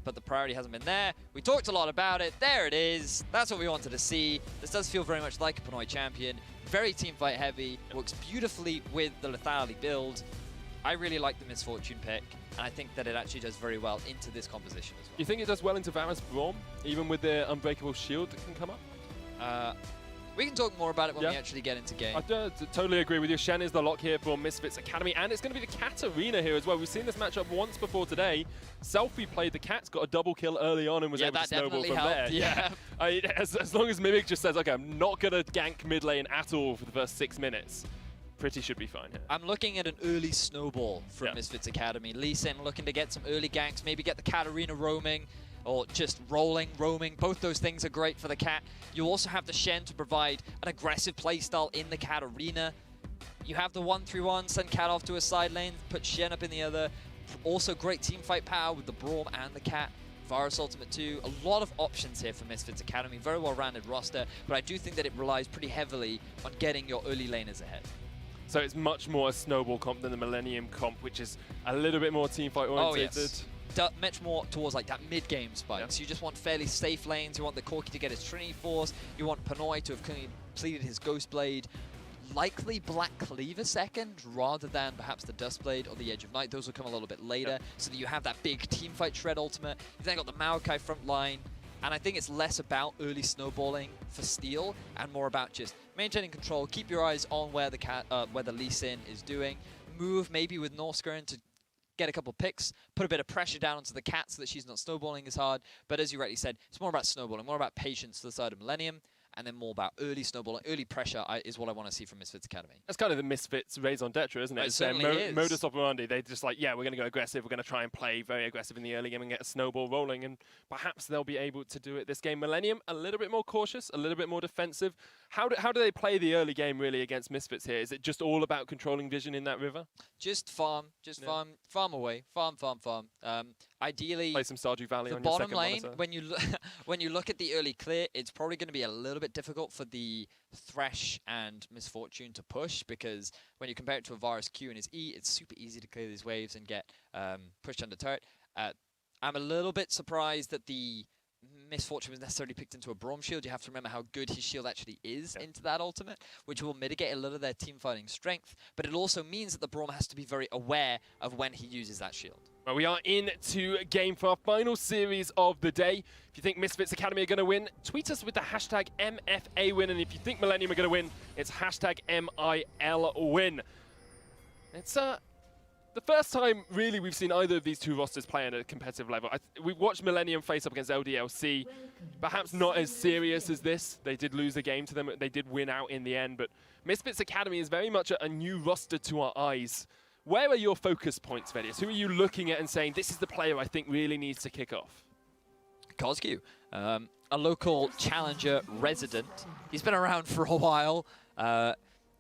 but the priority hasn't been there. We talked a lot about it. There it is. That's what we wanted to see. This does feel very much like a Pinoy champion. Very teamfight heavy. Works beautifully with the lethality build. I really like the Misfortune pick, and I think that it actually does very well into this composition as well. You think it does well into Varus Braum, even with the Unbreakable Shield that can come up? We can talk more about it when we actually get into game. I totally agree with you. Shen is the lock here for Misfits Academy, and it's going to be the Cat Arena here as well. We've seen this matchup once before today. Selfie played the Cats, got a double kill early on and was able to snowball from there. Yeah. As long as Mimic just says, okay, I'm not going to gank mid lane at all for the first 6 minutes, Pretty should be fine here. I'm looking at an early snowball from Misfits Academy. Lee Sin looking to get some early ganks, maybe get the Cat Arena roaming, or just roaming. Both those things are great for the Cat. You also have the Shen to provide an aggressive playstyle in the Cat Arena. You have the 1-3-1, send Cat off to a side lane, put Shen up in the other. Also great team fight power with the Braum and the Cat. Varus Ultimate 2, a lot of options here for Misfits Academy. Very well-rounded roster, but I do think that it relies pretty heavily on getting your early laners ahead. So it's much more a snowball comp than the Millennium comp, which is a little bit more teamfight oriented. Oh, yes. Much more towards like that mid-game spike. So you just want fairly safe lanes. You want the Corki to get his Trinity Force. You want Pinoy to have completed his Ghost Blade. Likely Black Cleaver second, rather than perhaps the Dust Blade or the Edge of Night. Those will come a little bit later, so that you have that big teamfight Shred ultimate. You've then got the Maokai front line. And I think it's less about early snowballing for Steel and more about just maintaining control. Keep your eyes on where the Lee Sin is doing. Move maybe with Norskern to get a couple picks, put a bit of pressure down onto the Cat so that she's not snowballing as hard. But as you rightly said, it's more about snowballing, more about patience to the side of Millennium, and then more about early snowballing, early pressure is what I want to see from Misfits Academy. That's kind of the Misfits raison d'etre, isn't it? It certainly is. Modus operandi. They're just like, yeah, we're going to go aggressive. We're going to try and play very aggressive in the early game and get a snowball rolling, and perhaps they'll be able to do it this game. Millennium, a little bit more cautious, a little bit more defensive. How do they play the early game really against Misfits here? Is it just all about controlling vision in that river? Just farm, farm away, farm. Ideally, play some Stardew Valley on the your bottom second lane. monitor. When you look at the early clear, it's probably going to be a little bit difficult for the Thresh and Misfortune to push, because when you compare it to a Varus Q and his E, it's super easy to clear these waves and get pushed under turret. I'm a little bit surprised that the Misfortune was necessarily picked into a Braum shield. You have to remember how good his shield actually is into that ultimate, which will mitigate a little of their team fighting strength, but it also means that the Braum has to be very aware of when he uses that shield. Well, we are into game for our final series of the day. If you think Misfits Academy are going to win, tweet us with the hashtag MFAWin, and if you think Millennium are going to win, it's hashtag MILWin. It's the first time, really, we've seen either of these two rosters play at a competitive level. We've watched Millennium face up against LDLC. Perhaps not as serious as this. They did lose the game to them. They did win out in the end. But Misfits Academy is very much a new roster to our eyes. Where are your focus points, Vedius? Who are you looking at and saying, this is the player I think really needs to kick off? Cosq, a local challenger resident. He's been around for a while.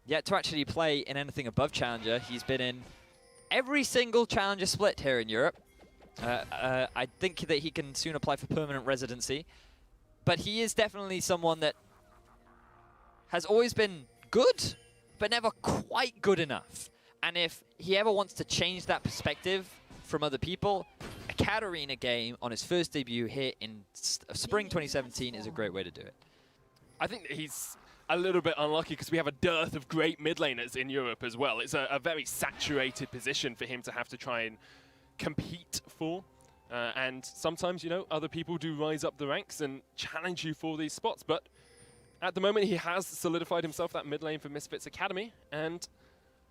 Yet to actually play in anything above challenger. He's been in every single challenger split here in Europe. I think that he can soon apply for permanent residency. But he is definitely someone that has always been good, but never quite good enough. And if he ever wants to change that perspective from other people, a Cat Arena game on his first debut here in spring 2017 is a great way to do it. I think he's a little bit unlucky because we have a dearth of great mid laners in Europe as well. It's a very saturated position for him to have to try and compete for. And sometimes, you know, other people do rise up the ranks and challenge you for these spots. But at the moment, he has solidified himself that mid lane for Misfits Academy. And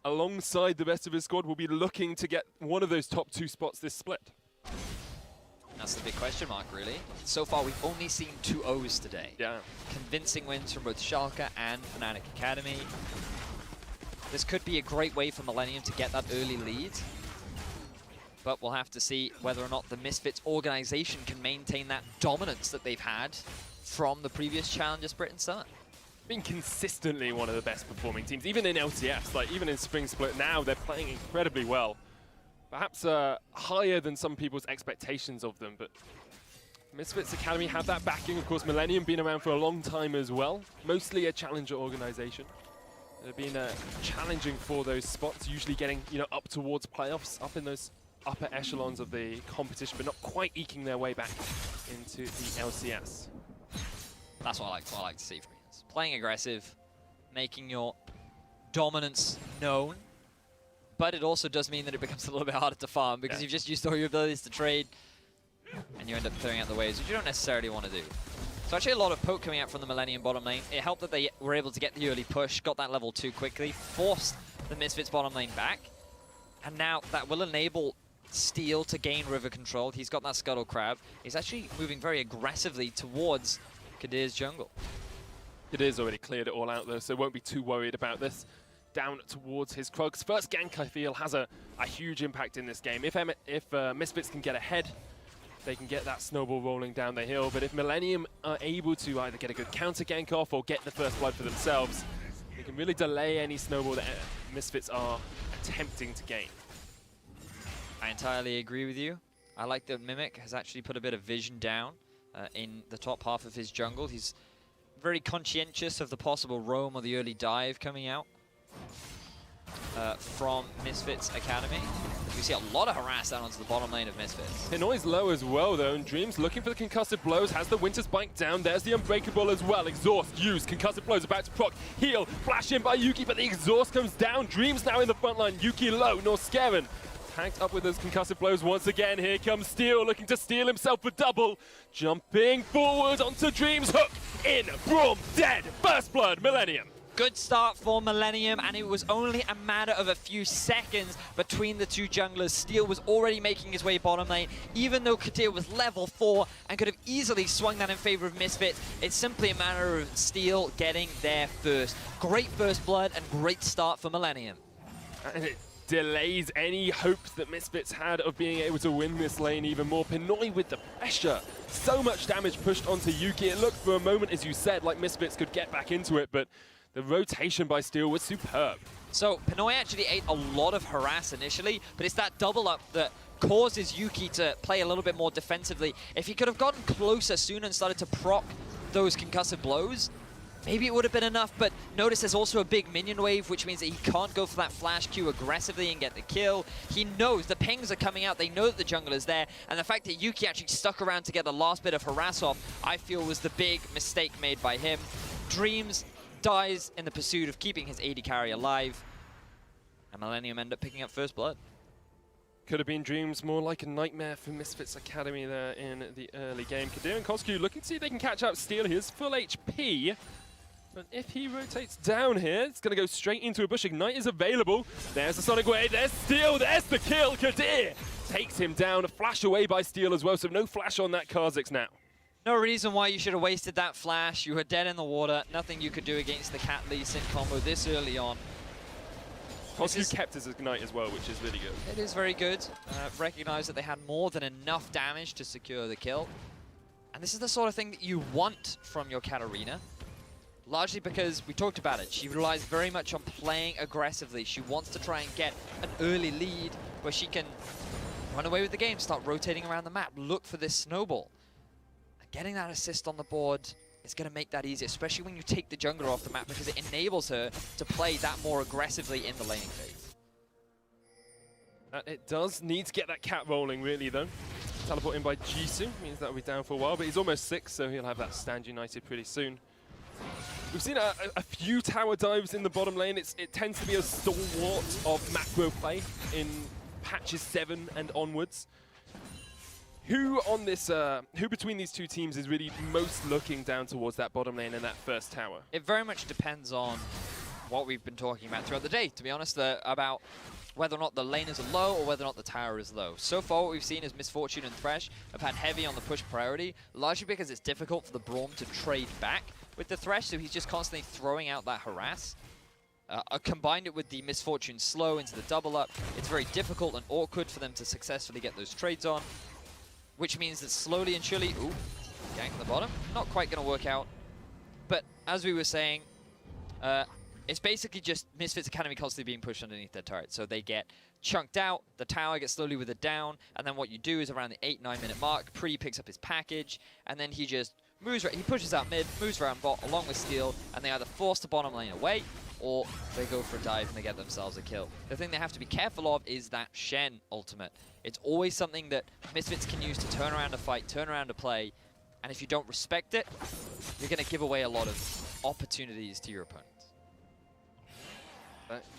alongside the rest of his squad, will be looking to get one of those top 2 spots this split. That's the big question mark, really. So far, we've only seen 2 O's today. Yeah. Convincing wins from both Schalke and Fnatic Academy. This could be a great way for Millennium to get that early lead. But we'll have to see whether or not the Misfits organization can maintain that dominance that they've had from the previous Challenger Split and Sun. Been consistently one of the best performing teams, even in LCS, like even in Spring Split now, they're playing incredibly well. Perhaps higher than some people's expectations of them, but Misfits Academy have that backing. Of course, Millennium been around for a long time as well, mostly a challenger organization. They've been challenging for those spots, usually getting up towards playoffs, up in those upper echelons of the competition, but not quite eking their way back into the LCS. That's what I like to see from you. Playing aggressive, making your dominance known, but it also does mean that it becomes a little bit harder to farm because you've just used all your abilities to trade, and you end up throwing out the waves, which you don't necessarily want to do. So actually a lot of poke coming out from the Millenium bottom lane. It helped that they were able to get the early push, got that level 2 quickly, forced the Misfits bottom lane back, and now that will enable Steel to gain river control. He's got that Scuttle Crab. He's actually moving very aggressively towards Kadir's jungle. Kadir's already cleared it all out though, so won't be too worried about this. Down towards his Krugs. First gank, I feel, has a huge impact in this game. If Misfits can get ahead, they can get that snowball rolling down the hill, but if Millenium are able to either get a good counter gank off or get the first blood for themselves, they can really delay any snowball that Misfits are attempting to gain. I entirely agree with you. I like that Mimic has actually put a bit of vision down in the top half of his jungle. He's very conscientious of the possible roam or the early dive coming out from Misfits Academy. We see a lot of harass down onto the bottom lane of Misfits. Pinoy's low as well though, and Dreams looking for the concussive blows, has the Winter Spike down, there's the Unbreakable as well. Exhaust used, concussive blows about to proc, heal, flash in by Yuki, but the exhaust comes down. Dreams now in the front line, Yuki low, Norscarin tagged up with those concussive blows once again. Here comes Steel looking to steal himself a double, jumping forward onto Dreams, hook in, Braum dead, first blood, Millenium. Good start for Millenium, and it was only a matter of a few seconds between the two junglers. Steel was already making his way bottom lane, even though Kadir was level 4 and could have easily swung that in favor of Misfits. It's simply a matter of Steel getting there first. Great first blood and great start for Millenium. And it delays any hopes that Misfits had of being able to win this lane even more. Pinoy with the pressure. So much damage pushed onto Yuki. It looked for a moment, as you said, like Misfits could get back into it, but the rotation by Steel was superb. So Pinoy actually ate a lot of harass initially, but it's that double up that causes Yuki to play a little bit more defensively. If he could have gotten closer sooner and started to proc those concussive blows, maybe it would have been enough, but notice there's also a big minion wave, which means that he can't go for that flash Q aggressively and get the kill. He knows the pings are coming out, they know that the jungle is there, and the fact that Yuki actually stuck around to get the last bit of harass off, I feel was the big mistake made by him. Dreams dies in the pursuit of keeping his AD carry alive, and Millenium end up picking up first blood. Could have been Dreams, more like a nightmare for Misfits Academy there in the early game. Kadir and Kosku looking to see if they can catch out Steel. He has full HP, but if he rotates down here, it's going to go straight into a bush. Ignite is available. There's the Sonic Wave, there's Steel, there's the kill. Kadir takes him down, a flash away by Steel as well, so no flash on that Kha'Zix now. No reason why you should have wasted that flash. You were dead in the water. Nothing you could do against the Cat Lee Sin combo this early on. Kosku kept his Ignite as well, which is really good. It is very good. Recognize that they had more than enough damage to secure the kill. And this is the sort of thing that you want from your Katarina. Largely because we talked about it. She relies very much on playing aggressively. She wants to try and get an early lead where she can run away with the game, start rotating around the map, look for this snowball. Getting that assist on the board is going to make that easier, especially when you take the jungler off the map, because it enables her to play that more aggressively in the laning phase. It does need to get that cat rolling, really, though. Teleport in by Jisoo means that will be down for a while, but he's almost 6, so he'll have that stand united pretty soon. We've seen a few tower dives in the bottom lane. It tends to be a stalwart of macro play in patches 7 and onwards. Who between these two teams is really most looking down towards that bottom lane and that first tower? It very much depends on what we've been talking about throughout the day, to be honest, about whether or not the laners are low or whether or not the tower is low. So far what we've seen is Misfortune and Thresh have had heavy on the push priority, largely because it's difficult for the Braum to trade back with the Thresh, so he's just constantly throwing out that harass. Combined it with the Misfortune slow into the double up, it's very difficult and awkward for them to successfully get those trades on. Which means that slowly and surely, ooh, gank at the bottom, not quite going to work out. But as we were saying, it's basically just Misfits Academy constantly being pushed underneath their turret. So they get chunked out, the tower gets slowly withered down, and then what you do is around the 8-9 minute mark, Pre picks up his package, and then he just moves, he pushes out mid, moves around bot along with Steel, and they either force the bottom lane away, or they go for a dive and they get themselves a kill. The thing they have to be careful of is that Shen ultimate. It's always something that Misfits can use to turn around a fight, turn around a play, and if you don't respect it, you're going to give away a lot of opportunities to your opponents.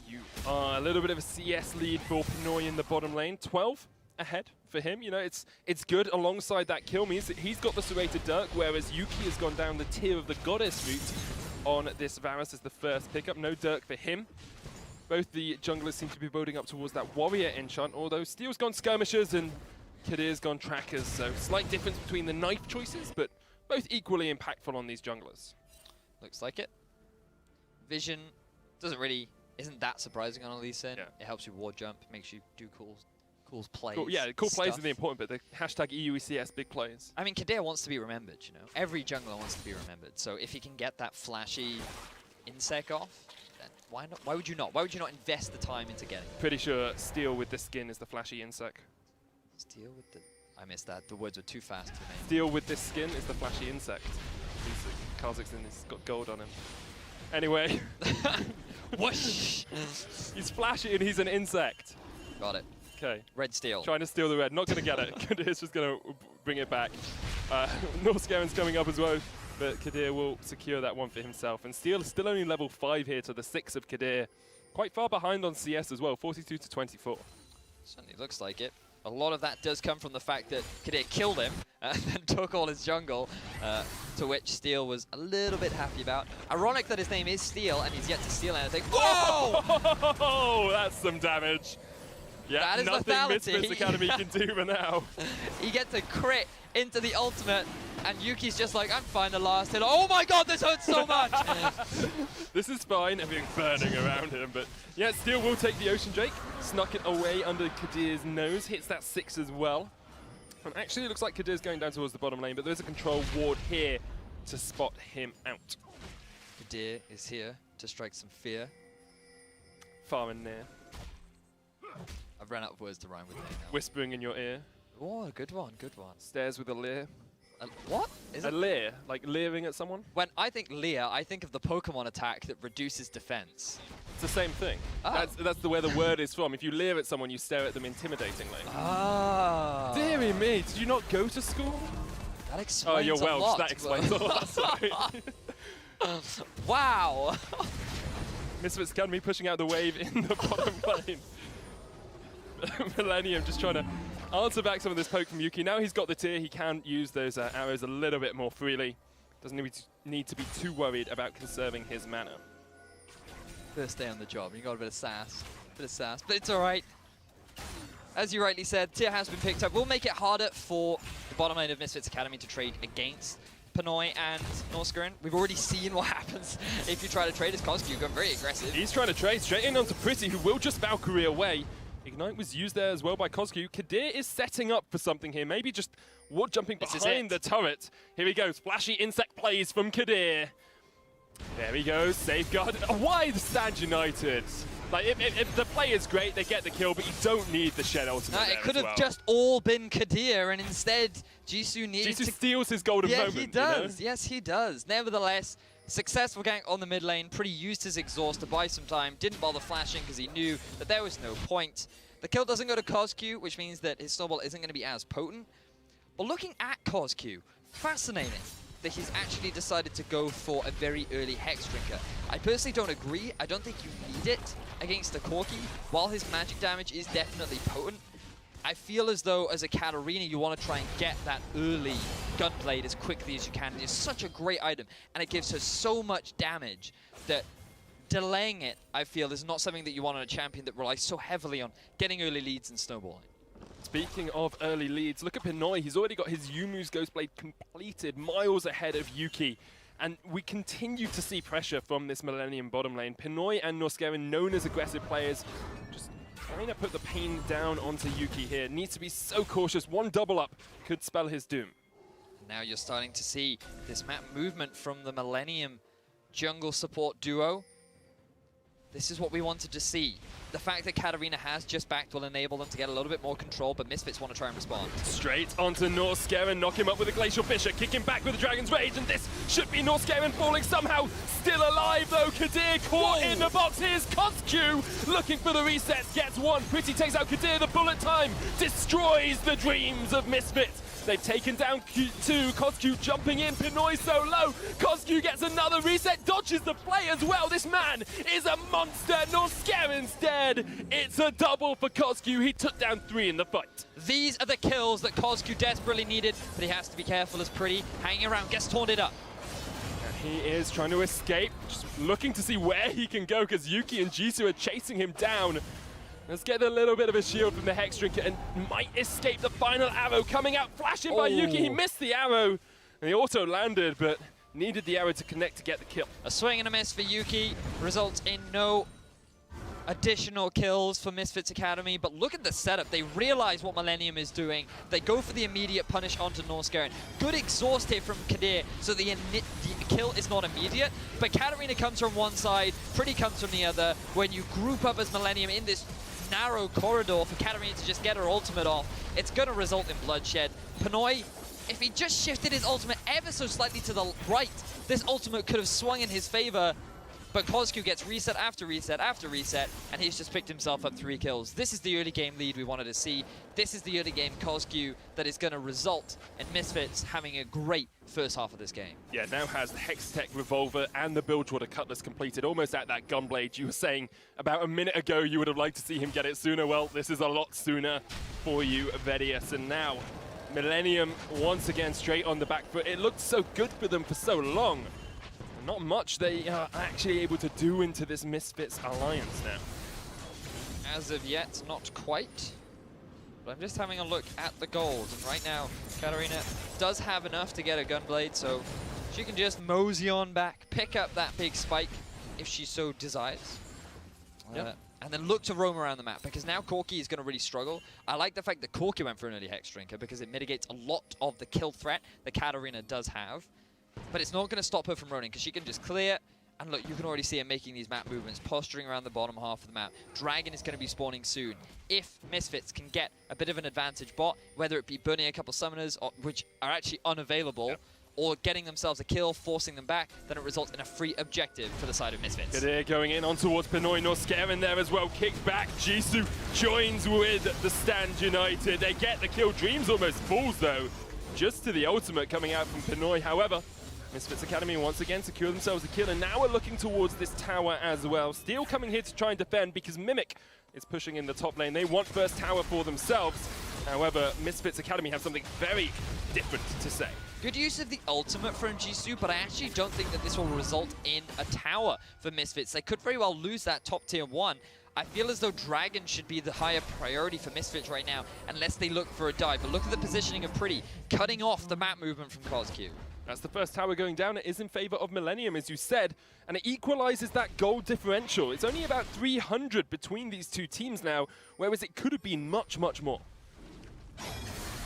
You are a little bit of a CS lead for Pinoy in the bottom lane. 12 ahead for him. You know, it's good alongside that kill means that he's got the serrated Dirk, whereas Yuki has gone down the tier of the Goddess route on this Varus as the first pickup. No Dirk for him. Both the junglers seem to be building up towards that Warrior enchant, although Steel's gone Skirmishers and Kadir's gone Trackers, so slight difference between the knife choices, but both equally impactful on these junglers. Looks like it. Vision isn't that surprising on a Lee Sin. Yeah. It helps you ward jump, makes you do cool plays. Cool plays are the important bit. The hashtag EUECS big plays. I mean, Kadir wants to be remembered, you know. Every jungler wants to be remembered. So if he can get that flashy insec off, then why not? Why would you not? Why would you not invest the time into getting it? Pretty sure Steel with this skin is the flashy insec. Steel with the... I missed that. The words were too fast for me. Steel with this skin is the flashy insect. Kazakhstan has got gold on him. Anyway. Whoosh! He's flashy and he's an insect. Got it. Okay. Red Steel. Trying to steal the red. Not going to get it. Kadir's just going to bring it back. Northscaren's coming up as well, but Kadir will secure that one for himself. And Steel is still only level 5 here to the 6 of Kadir. Quite far behind on CS as well, 42 to 24. Certainly looks like it. A lot of that does come from the fact that Kadir killed him and then took all his jungle, to which Steel was a little bit happy about. Ironic that his name is Steel and he's yet to steal anything. Whoa! Oh, that's some damage. Yeah, that is nothing lethality. Misfits Academy can do for now. He gets a crit into the ultimate, and Yuki's just like, I'm fine, the last hit. Oh my god, this hurts so much! This is fine, everything burning around him, but yeah, Steel will take the Ocean Drake, snuck it away under Kadir's nose, hits that 6 as well. And actually it looks like Kadir's going down towards the bottom lane, but there's a control ward here to spot him out. Kadir is here to strike some fear. Far and near. I've run out of words to rhyme with it now. Whispering in your ear. Oh, good one, good one. Stares with a leer. What? Is a it? leer, like leering at someone? When I think leer, I think of the Pokemon attack that reduces defense. It's the same thing. Oh. That's the where the word is from. If you leer at someone, you stare at them intimidatingly. Ah. Deary me, did you not go to school? That explains Oh, you're a Welsh. lot. That explains a lot. Sorry. Wow. Misfits Academy pushing out the wave in the bottom lane. Millenium just trying to answer back some of this poke from Yuki. Now he's got the tier, he can use those arrows a little bit more freely. Doesn't need to be too worried about conserving his mana. First day on the job, you got a bit of sass. But it's alright. As you rightly said, tier has been picked up. We'll make it harder for the bottom lane of Misfits Academy to trade against Pinoy and Northscaren. We've already seen what happens if you try to trade as Coscu. You've gone very aggressive. He's trying to trade straight in onto Pretty, who will just Valkyrie away. Ignite was used there as well by Coscu. Kadir is setting up for something here. Maybe just ward jumping behind the turret. Here he goes. Flashy insect plays from Kadir. There he goes. Safeguard. Why the Stand United? Like, if the play is great, they get the kill, but you don't need the Shed ultimate. No, it could have just all been Kadir, and instead Jisoo needed to... Jisoo steals his golden moment. Yeah, he does. You know? Yes, he does. Nevertheless, successful gank on the mid lane. Pretty used his exhaust to buy some time. Didn't bother flashing because he knew that there was no point. The kill doesn't go to Coscu, which means that his snowball isn't going to be as potent. But looking at Coscu, fascinating that he's actually decided to go for a very early Hex Drinker. I personally don't agree. I don't think you need it against the Corki. While his magic damage is definitely potent, I feel as though as a Katarina you want to try and get that early Gunblade as quickly as you can. It's such a great item, and it gives her so much damage that delaying it, I feel, is not something that you want on a champion that relies so heavily on getting early leads and snowballing. Speaking of early leads, look at Pinoy. He's already got his Yumu's Ghostblade completed, miles ahead of Yuki. And we continue to see pressure from this Millenium bottom lane. Pinoy and Northscaren, known as aggressive players, just trying to put the pain down onto Yuki here. Needs to be so cautious. One double up could spell his doom. Now you're starting to see this map movement from the Millenium jungle support duo. This is what we wanted to see. The fact that Katarina has just backed will enable them to get a little bit more control, but Misfits want to try and respond. Straight onto Norskeren, knock him up with a Glacial Fissure, kick him back with a Dragon's Rage, and this should be Norskeren falling somehow. Still alive though, Kadir caught in the box. Here's Kozq looking for the reset, gets one. Pretty takes out Kadir, the bullet time destroys the dreams of Misfits. They've taken down Q2, Kozq jumping in, Pinoy so low. Kozq gets another reset, dodges the play as well. This man is a monster. Norskeren's dead. It's a double for Kozq. He took down 3 in the fight. These are the kills that Kozq desperately needed, but he has to be careful as Pretty hanging around, gets taunted up. And he is trying to escape, just looking to see where he can go because Yuki and Jisoo are chasing him down. Let's get a little bit of a shield from the Hex Drinker and might escape the final arrow coming out, flashing by Yuki. He missed the arrow and he auto landed, but needed the arrow to connect to get the kill. A swing and a miss for Yuki results in no additional kills for Misfits Academy, but look at the setup. They realize what Millenium is doing. They go for the immediate punish onto Norskeren. Good exhaust here from Kadir, so the kill is not immediate, but Katarina comes from one side, Pretty comes from the other. When you group up as Millenium in this narrow corridor for Katarina to just get her ultimate off, it's going to result in bloodshed. Pinoy, if he just shifted his ultimate ever so slightly to the right, this ultimate could have swung in his favor, but Kozq gets reset after reset after reset, and he's just picked himself up 3 kills. This is the early game lead we wanted to see. This is the early game Kozq that is going to result in Misfits having a great first half of this game. Yeah, now has the Hextech Revolver and the Bilgewater Cutlass completed, almost at that Gunblade. You were saying about a minute ago you would have liked to see him get it sooner. Well, this is a lot sooner for you, Vedius. And now, Millenium once again straight on the back foot. It looked so good for them for so long. Not much they are actually able to do into this Misfits alliance now. As of yet, not quite. But I'm just having a look at the gold, and right now, Katarina does have enough to get a Gunblade, so she can just mosey on back, pick up that big spike if she so desires. Yep. And then look to roam around the map, because now Corki is going to really struggle. I like the fact that Corki went for an early Hex Drinker, because it mitigates a lot of the kill threat that Katarina does have. But it's not going to stop her from running, because she can just clear. And look, you can already see her making these map movements, posturing around the bottom half of the map. Dragon is going to be spawning soon. If Misfits can get a bit of an advantage bot, whether it be burning a couple summoners, which are actually unavailable, or getting themselves a kill, forcing them back, then it results in a free objective for the side of Misfits. Kadir going in on towards Pinoy, Norskerin there as well, kicked back. Jisoo joins with the Stand United. They get the kill. Dreams almost falls though, just to the ultimate coming out from Pinoy. However, Misfits Academy once again secure themselves a kill, and now we're looking towards this tower as well. Steel coming here to try and defend because Mimic is pushing in the top lane. They want first tower for themselves. However, Misfits Academy have something very different to say. Good use of the ultimate from Jisoo, but I actually don't think that this will result in a tower for Misfits. They could very well lose that top tier 1. I feel as though Dragon should be the higher priority for Misfits right now, unless they look for a dive. But look at the positioning of Pretty, cutting off the map movement from Kozq. That's the first tower going down. It is in favor of Millenium, as you said, and it equalizes that gold differential. It's only about 300 between these two teams now, whereas it could have been much, much more.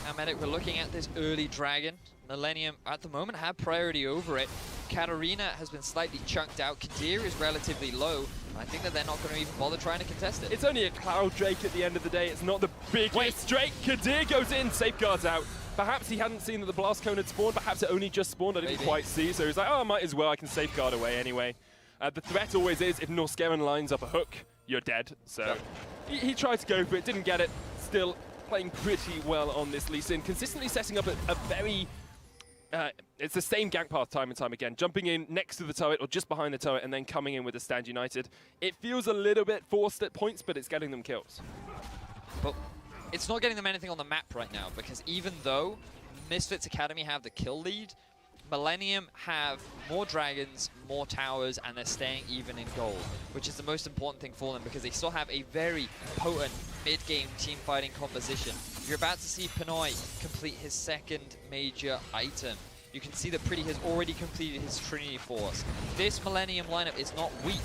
Now, Medic, we're looking at this early Dragon. Millenium, at the moment, have priority over it. Katarina has been slightly chunked out. Kadir is relatively low. I think that they're not going to even bother trying to contest it. It's only a Cloud Drake at the end of the day. It's not the biggest Drake. Kadir goes in, safeguards out. Perhaps he hadn't seen that the Blast Cone had spawned. Perhaps it only just spawned. I didn't quite see. So he's like, oh, I might as well. I can safeguard away anyway. The threat always is if Norskerin lines up a hook, you're dead. So he tried to go for it, didn't get it. Still playing pretty well on this Lee Sin. Consistently setting up a very... it's the same gank path time and time again. Jumping in next to the turret or just behind the turret and then coming in with the Stand United. It feels a little bit forced at points, but it's getting them kills. But it's not getting them anything on the map right now, because even though Misfits Academy have the kill lead, Millenium have more dragons, more towers, and they're staying even in gold, which is the most important thing for them, because they still have a very potent mid-game team fighting composition. You're about to see Pinoy complete his second major item. You can see that Pretty has already completed his Trinity Force. This Millenium lineup is not weak,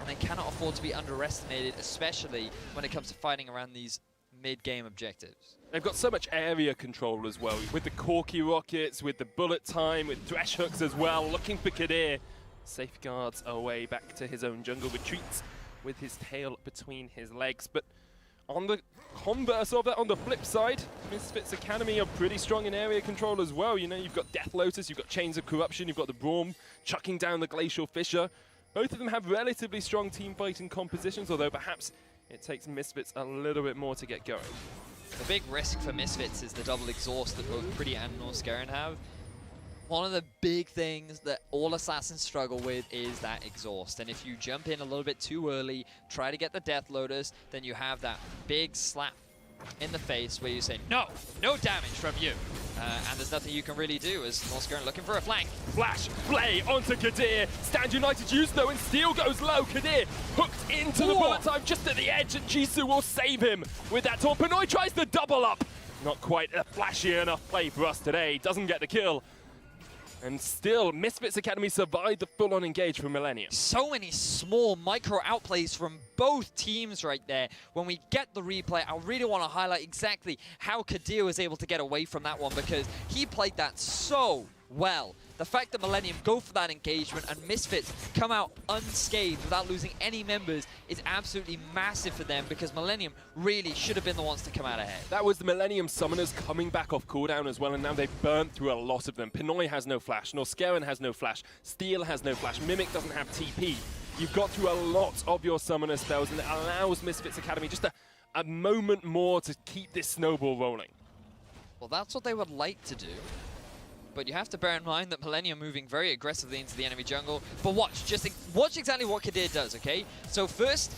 and they cannot afford to be underestimated, especially when it comes to fighting around these mid-game objectives. They've got so much area control as well, with the Corki rockets, with the bullet time, with Thresh hooks as well, looking for Kadir. Safeguards away back to his own jungle, retreats with his tail between his legs. But on the converse of that, on the flip side, Misfits Academy are pretty strong in area control as well. You know, you've got Death Lotus, you've got Chains of Corruption, you've got the Braum chucking down the Glacial Fissure. Both of them have relatively strong team fighting compositions, although perhaps it takes Misfits a little bit more to get going. The big risk for Misfits is the double exhaust that both Pretty and Norscarin have. One of the big things that all Assassins struggle with is that exhaust. And if you jump in a little bit too early, try to get the Death Lotus, then you have that big slap in the face where you say, no damage from you. And there's nothing you can really do as Norscarin looking for a flank. Flash, play onto Kadir. Stand United used though, and Steel goes low. Kadir hooked into the bullet time just at the edge, and Jisoo will save him with that taunt. Pinoy tries the double up. Not quite a flashy enough play for us today. Doesn't get the kill. And still, Misfits Academy survived the full-on engage from Millenium. So many small micro outplays from both teams right there. When we get the replay, I really want to highlight exactly how Kadir was able to get away from that one, because he played that so well. The fact that Millenium go for that engagement and Misfits come out unscathed without losing any members is absolutely massive for them, because Millenium really should have been the ones to come out ahead. That was the Millenium summoners coming back off cooldown as well, and now they've burnt through a lot of them. Pinoy has no flash, Norscarin has no flash, Steel has no flash, Mimic doesn't have TP. You've got through a lot of your summoner spells, and it allows Misfits Academy just a moment more to keep this snowball rolling. Well, that's what they would like to do. But you have to bear in mind that Millenium moving very aggressively into the enemy jungle. But watch exactly what Kadir does, okay? So first,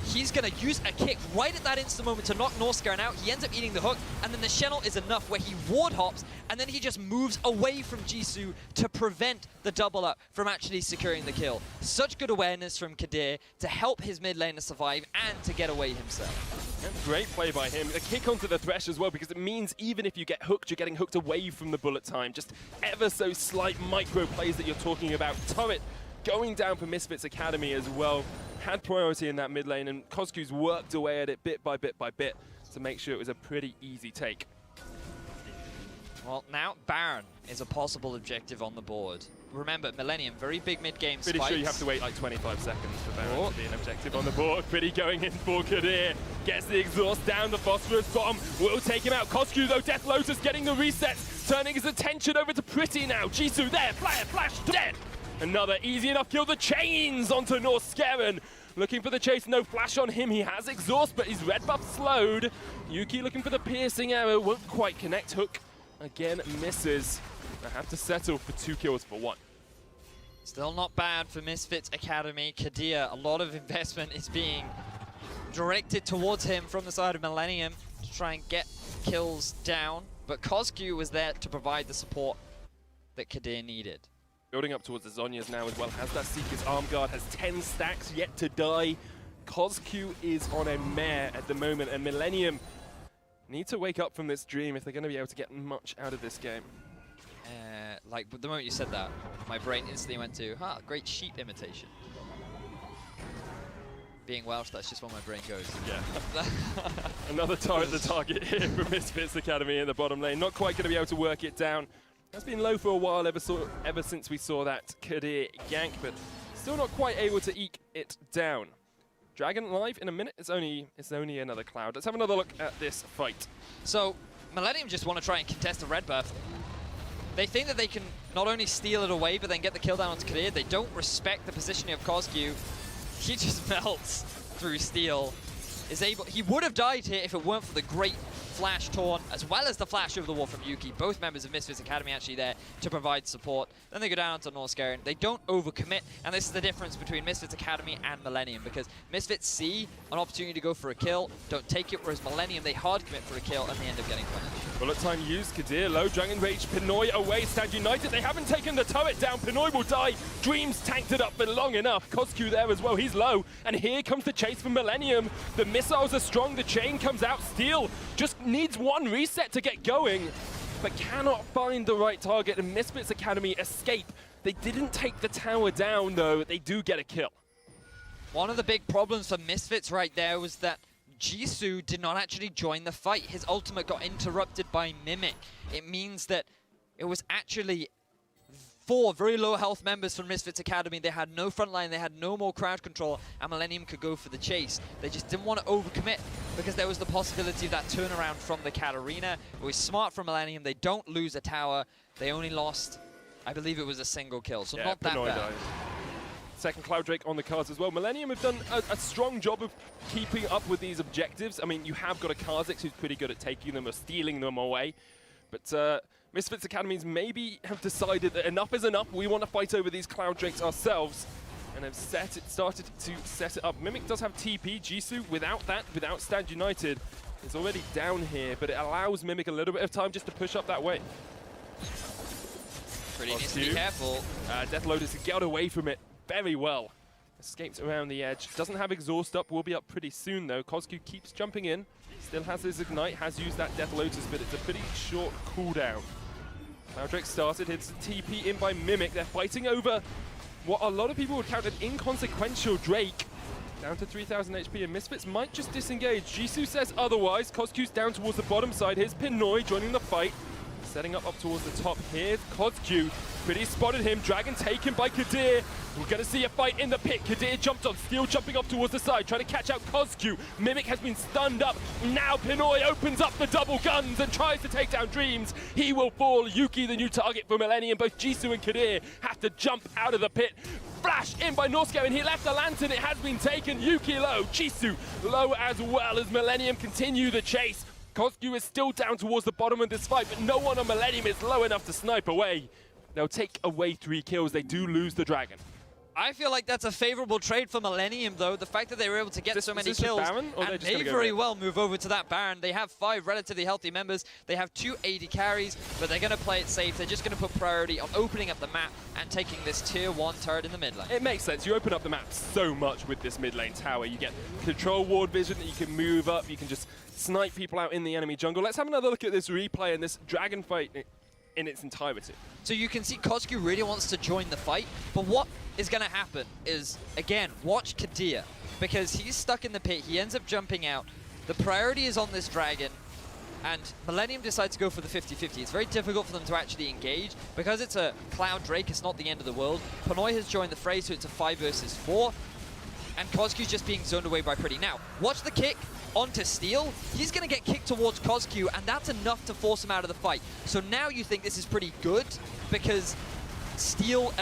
he's going to use a kick right at that instant moment to knock Norscarin out. He ends up eating the hook, and then the Channel is enough where he ward hops, and then he just moves away from Jisoo to prevent the double up from actually securing the kill. Such good awareness from Kadir to help his mid laner survive and to get away himself. And great play by him. A kick onto the Thresh as well, because it means even if you get hooked, you're getting hooked away from the bullet time. Just ever so slight micro plays that you're talking about. Turret going down for Misfits Academy as well. Had priority in that mid lane, and Kozku's worked away at it bit by bit by bit to make sure it was a pretty easy take. Well, now Baron is a possible objective on the board. Remember, Millenium, very big mid-game spikes. Pretty sure you have to wait like 25 seconds for Baron to be an objective on the board. Pretty going in for Kadir. Gets the exhaust down, the Phosphorus bomb will take him out. Kozku though, Death Lotus getting the resets, turning his attention over to Pretty now. Jisoo there, flash, dead. Another easy enough kill, the chains onto Norscarin. Looking for the chase, no flash on him. He has exhaust, but his red buff slowed. Yuki looking for the piercing arrow, won't quite connect. Hook again misses. I have to settle for 2 kills for 1. Still not bad for Misfits Academy. Kadir, a lot of investment is being directed towards him from the side of Millenium to try and get kills down. But Kozku was there to provide the support that Kadir needed. Building up towards the Zhonya's now as well. Has that Seeker's arm guard, has 10 stacks yet to die. Kozku is on a mare at the moment, and Millenium need to wake up from this dream if they're going to be able to get much out of this game. Like, the moment you said that, my brain instantly went to, great sheep imitation. Being Welsh, that's just where my brain goes. Yeah. Another turret the target here for Misfits Academy in the bottom lane. Not quite going to be able to work it down. That's been low for a while ever since we saw that Kadir gank, but still not quite able to eke it down. Dragon live in a minute. It's only another cloud. Let's have another look at this fight. So Millenium just want to try and contest the red buff. They think that they can not only steal it away, but then get the kill down onto Kadir. They don't respect the positioning of Kozku. He just melts through steel. He would have died here if it weren't for the great flash taunt, as well as the flash over the wall from Yuki. Both members of Misfits Academy actually there to provide support. Then they go down to Norscarin. They don't overcommit, and this is the difference between Misfits Academy and Millenium, because Misfits see an opportunity to go for a kill, don't take it, whereas Millenium, they hard commit for a kill, and they end up getting punished. Bullet time used, Kadir low, Dragon Rage, Pinoy away, Stand United. They haven't taken the turret down, Pinoy will die. Dreams tanked it up for long enough. Kozku there as well, he's low, and here comes the chase from Millenium. The missiles are strong, the chain comes out, Steel just needs one reset to get going, but cannot find the right target, and Misfits Academy escape. They didn't take the tower down though, they do get a kill. One of the big problems for Misfits right there was that Jisoo did not actually join the fight. His ultimate got interrupted by Mimic. It means that it was actually 4 very low health members from Misfits Academy. They had no front line, they had no more crowd control, and Millenium could go for the chase. They just didn't want to overcommit because there was the possibility of that turnaround from the Katarina. It was smart from Millenium. They don't lose a tower. They only lost, I believe it was a single kill, so not that bad. Second Cloud Drake on the cards as well. Millenium have done a strong job of keeping up with these objectives. I mean, you have got a Kha'Zix who's pretty good at taking them or stealing them away. But Misfits Academies maybe have decided that enough is enough. We want to fight over these Cloud Drakes ourselves. And have started to set it up. Mimic does have TP. Jisoo, without Stand United, is already down here. But it allows Mimic a little bit of time just to push up that way. Pretty needs to be careful. Death Lotus got away from it very well. Escapes around the edge. Doesn't have exhaust up. Will be up pretty soon though. Kozku keeps jumping in. Still has his ignite. Has used that Death Lotus, but it's a pretty short cooldown. Cloud Drake started. Hits TP in by Mimic. They're fighting over what a lot of people would count an inconsequential Drake. Down to 3,000 HP, and Misfits might just disengage. Jisoo says otherwise. Kozku's down towards the bottom side. Here's Pinoy joining the fight. Setting up towards the top. Here's Kozku. Pretty spotted him. Dragon taken by Kadir. We're going to see a fight in the pit. Kadir jumped on. Steel jumping off towards the side. Trying to catch out Kozku. Mimic has been stunned up. Now Pinoy opens up the double guns and tries to take down Dreams. He will fall. Yuki, the new target for Millenium. Both Jisoo and Kadir have to jump out of the pit. Flash in by Northscare, and he left the lantern. It has been taken. Yuki low. Jisoo low as well as Millenium continue the chase. Kozku is still down towards the bottom of this fight, but no one on Millenium is low enough to snipe away. They'll take away 3 kills. They do lose the Dragon. I feel like that's a favorable trade for Millenium, though. The fact that they were able to get so many kills, Baron, and may very well move over to that Baron. They have 5 relatively healthy members. They have 2 AD carries, but they're going to play it safe. They're just going to put priority on opening up the map and taking this tier 1 turret in the mid lane. It makes sense. You open up the map so much with this mid lane tower. You get control ward vision that you can move up. You can just snipe people out in the enemy jungle. Let's have another look at this replay and this Dragon fight in its entirety. So you can see Kozku really wants to join the fight, but what is going to happen is, again, watch Kadir, because he's stuck in the pit. He ends up jumping out. The priority is on this Dragon, and Millenium decides to go for the 50-50. It's very difficult for them to actually engage. Because it's a Cloud Drake, it's not the end of the world. Pinoy has joined the fray, so it's a 5 versus 4. And Kozku's just being zoned away by Pretty. Now, watch the kick onto Steel. He's going to get kicked towards Kozku, and that's enough to force him out of the fight. So now you think this is pretty good, because Steel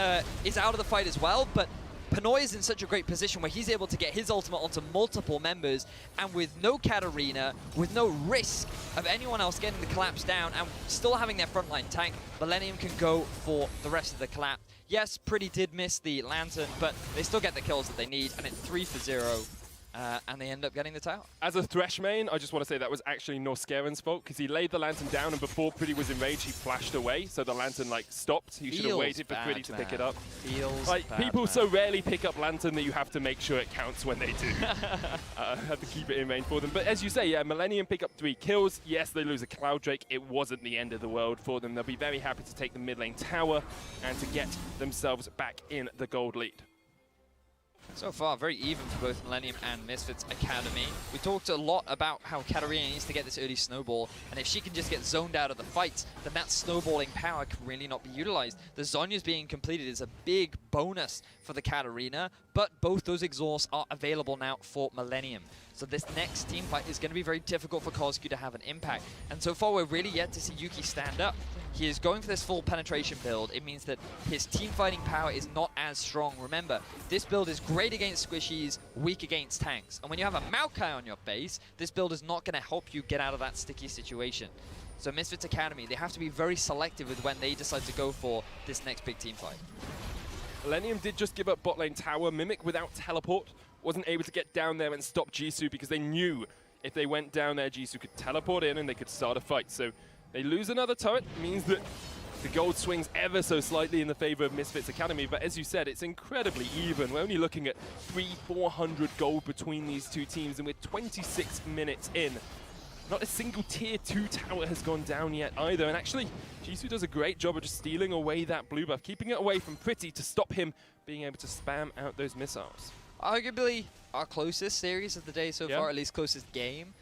is out of the fight as well, but Pinoy is in such a great position where he's able to get his ultimate onto multiple members, and with no Katarina, with no risk of anyone else getting the collapse down, and still having their frontline tank, Millenium can go for the rest of the collapse. Yes, Pretty did miss the Lantern, but they still get the kills that they need, and it's 3-0. And they end up getting the tower. As a Thresh main, I just want to say that was actually Norscaren's fault, because he laid the Lantern down, and before Pretty was enraged, he flashed away, so the Lantern stopped. He should have waited for Pretty to pick it up. People so rarely pick up Lantern that you have to make sure it counts when they do. Have to keep it in range for them. But as you say, yeah, Millenium pick up 3 kills. Yes, they lose a Cloud Drake. It wasn't the end of the world for them. They'll be very happy to take the mid lane tower and to get themselves back in the gold lead. So far, very even for both Millenium and Misfits Academy. We talked a lot about how Katarina needs to get this early snowball, and if she can just get zoned out of the fight, then that snowballing power can really not be utilized. The Zhonya's being completed is a big bonus for the Katarina, but both those exhausts are available now for Millenium. So this next team fight is going to be very difficult for Kozku to have an impact. And so far, we're really yet to see Yuki stand up. He is going for this full penetration build. It means that his team fighting power is not as strong. Remember, this build is great against squishies, weak against tanks. And when you have a Maokai on your base, this build is not going to help you get out of that sticky situation. So Misfits Academy, they have to be very selective with when they decide to go for this next big team fight. Millenium did just give up bot lane tower. Mimic without teleport wasn't able to get down there and stop Jisoo, because they knew if they went down there, Jisoo could teleport in and they could start a fight. So they lose another turret. It means that the gold swings ever so slightly in the favor of Misfits Academy. But as you said, it's incredibly even. We're only looking at 300-400 gold between these two teams, and we're 26 minutes in. Not a single tier 2 tower has gone down yet either. And actually, Jisoo does a great job of just stealing away that blue buff, keeping it away from Pretty to stop him being able to spam out those missiles. Arguably our closest series of the day so far, at least closest game.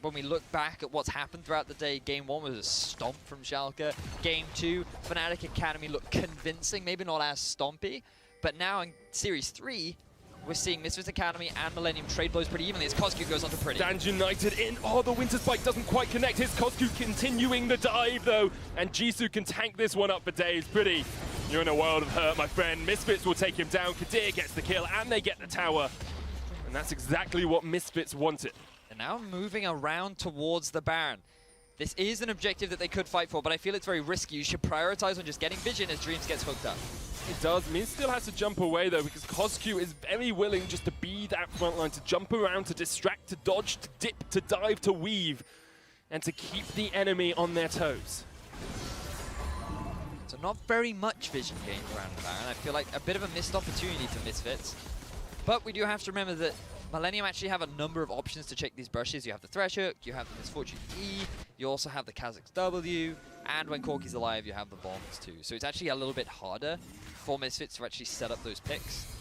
When we look back at what's happened throughout the day, Game 1 was a stomp from Schalke. Game 2, Fnatic Academy looked convincing, maybe not as stompy. But now in Series 3, we're seeing Misfits Academy and Millenium trade blows pretty evenly as Coscu goes on to Pretty. Stand United in. Oh, the Winter Spike doesn't quite connect. Here's Coscu continuing the dive, though. And Jisoo can tank this one up for days. Pretty, you're in a world of hurt, my friend. Misfits will take him down. Kadir gets the kill, and they get the tower. And that's exactly what Misfits wanted. And now moving around towards the Baron. This is an objective that they could fight for, but I feel it's very risky. You should prioritize on just getting Vision as Dreams gets hooked up. It does. Min still has to jump away, though, because Coscu is very willing just to be that front line, to jump around, to distract, to dodge, to dip, to dive, to weave, and to keep the enemy on their toes. So not very much vision gained around the Baron. I feel like a bit of a missed opportunity for Misfits. But we do have to remember that Millenium actually have a number of options to check these brushes. You have the Thresh Hook, you have the Misfortune E, you also have the Kha'Zix W, and when Corki's alive, you have the bombs too. So it's actually a little bit harder for Misfits to actually set up those picks.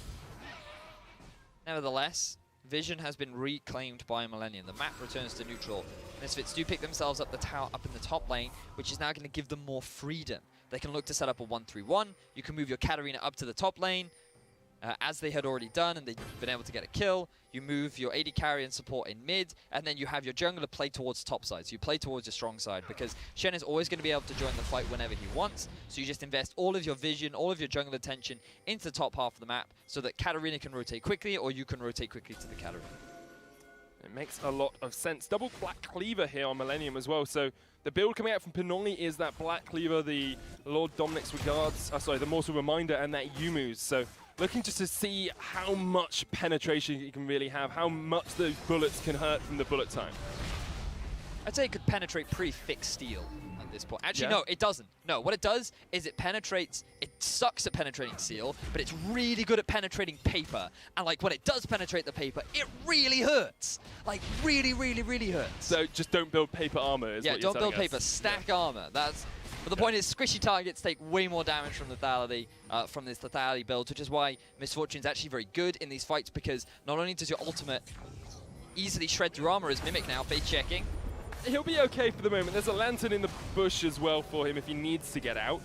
Nevertheless, Vision has been reclaimed by Millenium. The map returns to neutral. Misfits do pick themselves up the tower up in the top lane, which is now going to give them more freedom. They can look to set up a 1-3-1. You can move your Katarina up to the top lane, as they had already done, and they've been able to get a kill. You move your AD carry and support in mid, and then you have your jungler play towards top side. So you play towards your strong side, because Shen is always going to be able to join the fight whenever he wants. So you just invest all of your vision, all of your jungle attention into the top half of the map, so that Katarina can rotate quickly, or you can rotate quickly to the Katarina. It makes a lot of sense. Double Black Cleaver here on Millenium as well. So the build coming out from Pinoli is that Black Cleaver, the Lord Dominic's Regards, the Mortal Reminder, and that Yumu's. So looking just to see how much penetration you can really have, how much those bullets can hurt from the bullet time. I'd say it could penetrate pretty thick steel at this point. Actually, Yeah. no, it doesn't. No, what it does is it penetrates, it sucks at penetrating steel, but it's really good at penetrating paper. And like when it does penetrate the paper, it really hurts. Like really, really, really hurts. So just don't build paper armor is what you're don't build telling us. paper, stack armor. That's. But the point is, squishy targets take way more damage from lethality, from this lethality build, which is why Misfortune's actually very good in these fights, because not only does your ultimate easily shred through armor as Mimic now, bait checking. He'll be okay for the moment. There's a lantern in the bush as well for him if he needs to get out.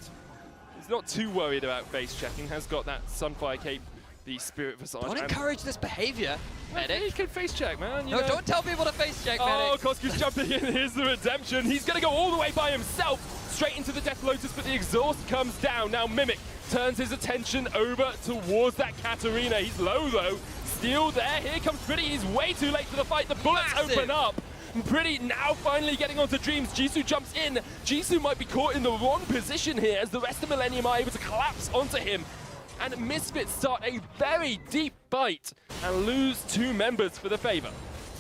He's not too worried about face checking, has got that Sunfire Cape, the Spirit Visage. Don't encourage this behavior, Medic. He can face check, man. No, don't tell people to face check, Medic. Oh, Coscu's jumping in. Here's the redemption. He's going to go all the way by himself, straight into the Death Lotus, but the exhaust comes down. Now Mimic turns his attention over towards that Katarina. He's low, though. Steal there. Here comes Pretty. He's way too late for the fight. The bullets open up. Pretty now finally getting onto Dreams. Jisoo jumps in. Jisoo might be caught in the wrong position here as the rest of Millenium are able to collapse onto him. And Misfits start a very deep fight and lose 2 members for the favor.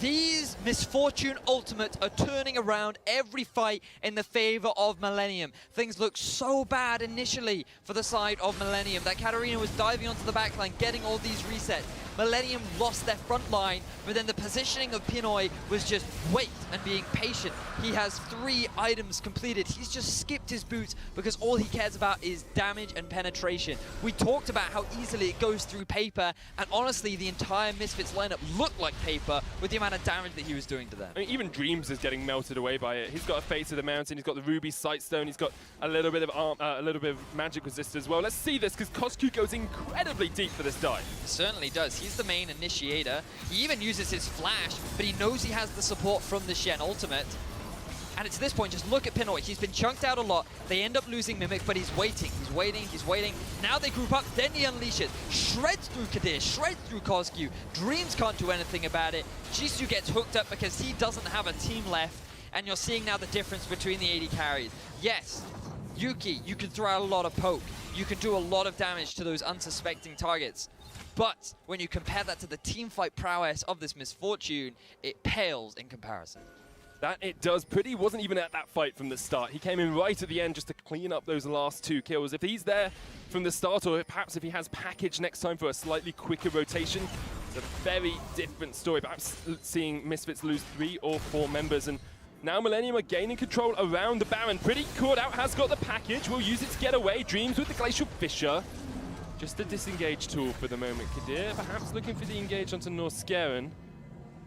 These Misfortune Ultimates are turning around every fight in the favor of Millenium. Things looked so bad initially for the side of Millenium. That Katarina was diving onto the backline, getting all these resets. Millenium lost their front line, but then the positioning of Pinoy was just wait and being patient. He has 3 items completed. He's just skipped his boots because all he cares about is damage and penetration. We talked about how easily it goes through paper, and honestly, the entire Misfits lineup looked like paper with the amount of damage that he was doing to them. I mean, even Dreams is getting melted away by it. He's got a Face of the Mountain, he's got the Ruby Sightstone, he's got a little bit of magic resist as well. Let's see this, because Coscu goes incredibly deep for this dive. He certainly does. He's the main initiator. He even uses his flash, but he knows he has the support from the Shen ultimate. And it's this point, just look at Pinoy. He's been chunked out a lot. They end up losing Mimic, but he's waiting. He's waiting. He's waiting. Now they group up. Then he unleashes. Shreds through Kadir. Shreds through Coscu. Dreams can't do anything about it. Jisoo gets hooked up because he doesn't have a team left. And you're seeing now the difference between the AD carries. Yes, Yuki, you can throw out a lot of poke. You can do a lot of damage to those unsuspecting targets. But when you compare that to the teamfight prowess of this Misfortune, it pales in comparison. That it does. Pretty wasn't even at that fight from the start. He came in right at the end just to clean up those last 2 kills. If he's there from the start, or perhaps if he has package next time for a slightly quicker rotation, it's a very different story. Perhaps seeing Misfits lose 3 or 4 members. And now Millenium are gaining control around the Baron. Pretty caught out, has got the package. Will use it to get away. Dreams with the Glacial Fissure. Just a disengage tool for the moment. Kadir perhaps looking for the engage onto Norskeren.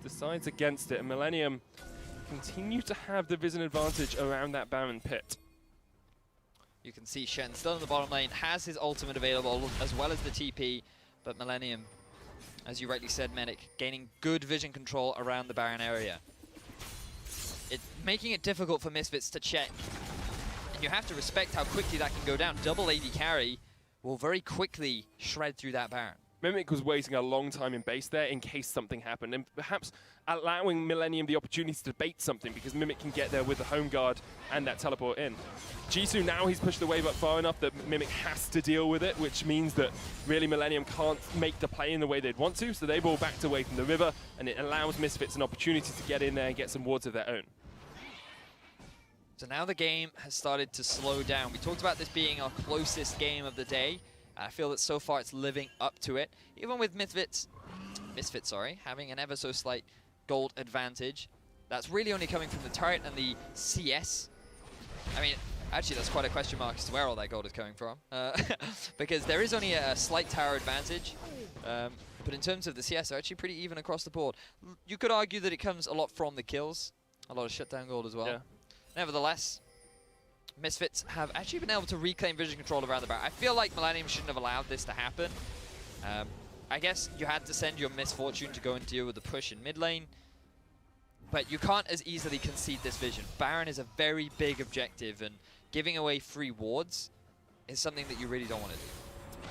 Decides against it. And Millenium continue to have the Vision advantage around that Baron pit. You can see Shen still in the bottom lane, has his ultimate available as well as the TP, but Millenium, as you rightly said, Medic, gaining good vision control around the Baron area. Making it difficult for Misfits to check. And you have to respect how quickly that can go down. Double AD carry will very quickly shred through that Baron. Mimic was waiting a long time in base there in case something happened, and perhaps allowing Millenium the opportunity to bait something, because Mimic can get there with the home guard and that teleport in. Jisoo, now he's pushed the wave up far enough that Mimic has to deal with it, which means that really Millenium can't make the play in the way they'd want to, so they've all backed away from the river, and it allows Misfits an opportunity to get in there and get some wards of their own. So now the game has started to slow down. We talked about this being our closest game of the day. I feel that so far it's living up to it. Even with Misfits, having an ever so slight gold advantage. That's really only coming from the turret and the CS. I mean, actually that's quite a question mark as to where all that gold is coming from. Because there is only a slight tower advantage. But in terms of the CS, they're actually pretty even across the board. You could argue that it comes a lot from the kills. A lot of shutdown gold as well. Yeah. Nevertheless, Misfits have actually been able to reclaim vision control around the Baron. I feel like Millenium shouldn't have allowed this to happen. I guess you had to send your Misfortune to go and deal with the push in mid lane, but you can't as easily concede this vision. Baron is a very big objective, and giving away free wards is something that you really don't want to do.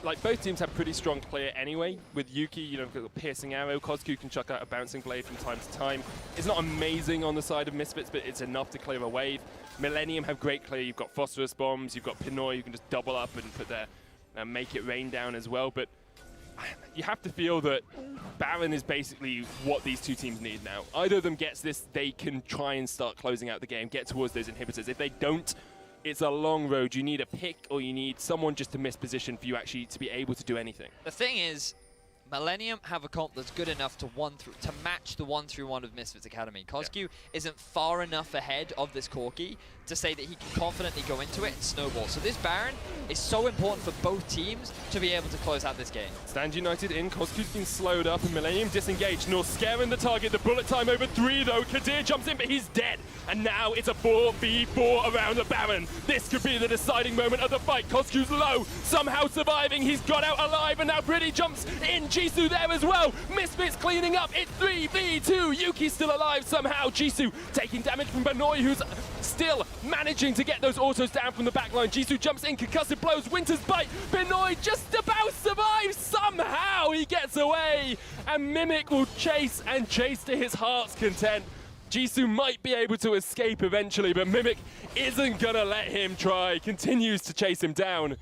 Like, both teams have pretty strong player anyway. With Yuki, you know, got a piercing arrow. Kozku can chuck out a bouncing blade from time to time. It's not amazing on the side of Misfits, but it's enough to clear a wave. Millenium have great clear. You've got phosphorus bombs, you've got Pinoy, you can just double up and put their make it rain down as well. But you have to feel that Baron is basically what these two teams need now. Either of them gets this, they can try and start closing out the game, get towards those inhibitors. If they don't, it's a long road. You need a pick, or you need someone just to miss position for you actually to be able to do anything. The thing is, Millenium have a comp that's good enough to match the 1-3-1 of Misfits Academy. Kozku isn't far enough ahead of this Corki to say that he can confidently go into it and snowball. So this Baron is so important for both teams to be able to close out this game. Stand United in. Kozku's been slowed up and Millenium disengaged. Nor scaring the target. The bullet time over 3 though. Kadir jumps in, but he's dead. And now it's a 4v4 around the Baron. This could be the deciding moment of the fight. Kozku's low, somehow surviving. He's got out alive, and now Pretty jumps in. Jisoo there as well. Misfits cleaning up. It's 3v2. Yuki's still alive somehow. Jisoo taking damage from Benoy, who's still managing to get those autos down from the backline. Jisoo jumps in, concussive blows, Winter's bite. Benoy just about survives. Somehow he gets away, and Mimic will chase and chase to his heart's content. Jisoo might be able to escape eventually, but Mimic isn't gonna let him try. Continues to chase him down.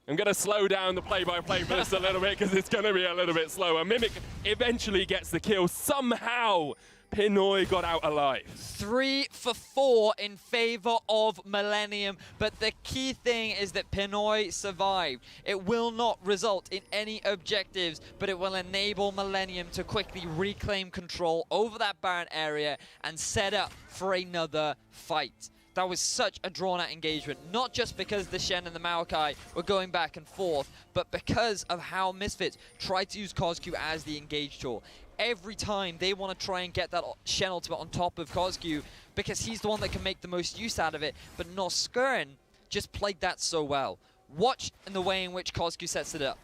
I'm gonna slow down the play-by-play for this a little bit, because it's gonna be a little bit slower. Mimic eventually gets the kill. Somehow Pinoy got out alive. 3 for 4 in favor of Millenium, but the key thing is that Pinoy survived. It will not result in any objectives, but it will enable Millenium to quickly reclaim control over that Baron area and set up for another fight. That was such a drawn-out engagement, not just because the Shen and the Maokai were going back and forth, but because of how Misfits tried to use Kozku as the engage tool. Every time they want to try and get that Shen ultimate on top of Kozku, because he's the one that can make the most use out of it, but Norskurin just played that so well. Watch in the way in which Kozku sets it up.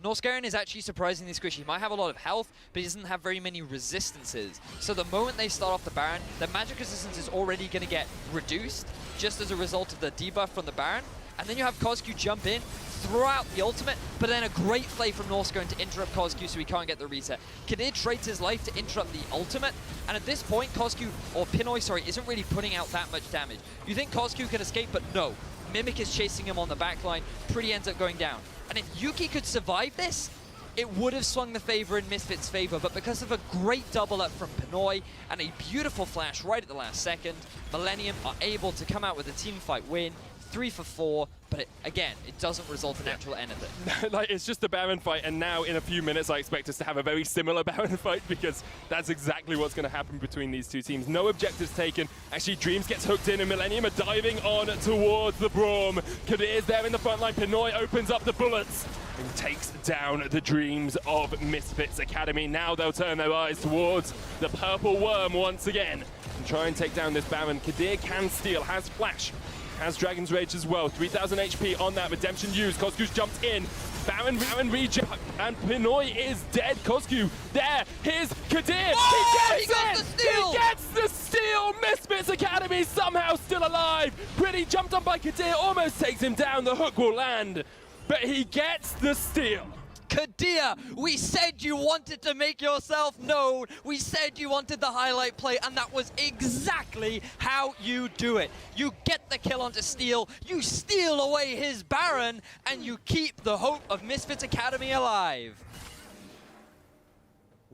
Norskurin is actually surprisingly squishy. He might have a lot of health, but he doesn't have very many resistances. So the moment they start off the Baron, the magic resistance is already going to get reduced just as a result of the debuff from the Baron. And then you have Kozku jump in, throw out the ultimate, but then a great play from Norskurin to interrupt Kozku so he can't get the reset. Kadir trades his life to interrupt the ultimate, and at this point, Kozku, or Pinoy, sorry, isn't really putting out that much damage. You think Kozku can escape, but no. Mimic is chasing him on the backline. Pretty ends up going down. And if Yuki could survive this, it would have swung the favor in Misfits' favor, but because of a great double up from Pinoy and a beautiful flash right at the last second, Millenium are able to come out with a team fight win, 3 for 4, but again, it doesn't result in actual anything. Like, it's just a Baron fight, and now in a few minutes I expect us to have a very similar Baron fight, because that's exactly what's going to happen between these two teams. No objectives taken. Actually, Dreams gets hooked in, and Millenium are diving on towards the Braum. Kadir's there in the front line. Pinoy opens up the bullets and takes down the Dreams of Misfits Academy. Now they'll turn their eyes towards the Purple Worm once again and try and take down this Baron. Kadir can steal, has Flash, has Dragon's Rage as well. 3,000 HP on that. Redemption used. Kosku's jumped in. Baron reject, and Pinoy is dead. Kosku there. Here's Kadir. Oh, he gets the steal! He gets the steal. Misfits Academy somehow still alive. Pretty jumped on by Kadir. Almost takes him down. The hook will land, but he gets the steal. Kadir, we said you wanted to make yourself known. We said you wanted the highlight play, and that was exactly how you do it. You get the kill onto Steel, you steal away his Baron, and you keep the hope of Misfits Academy alive.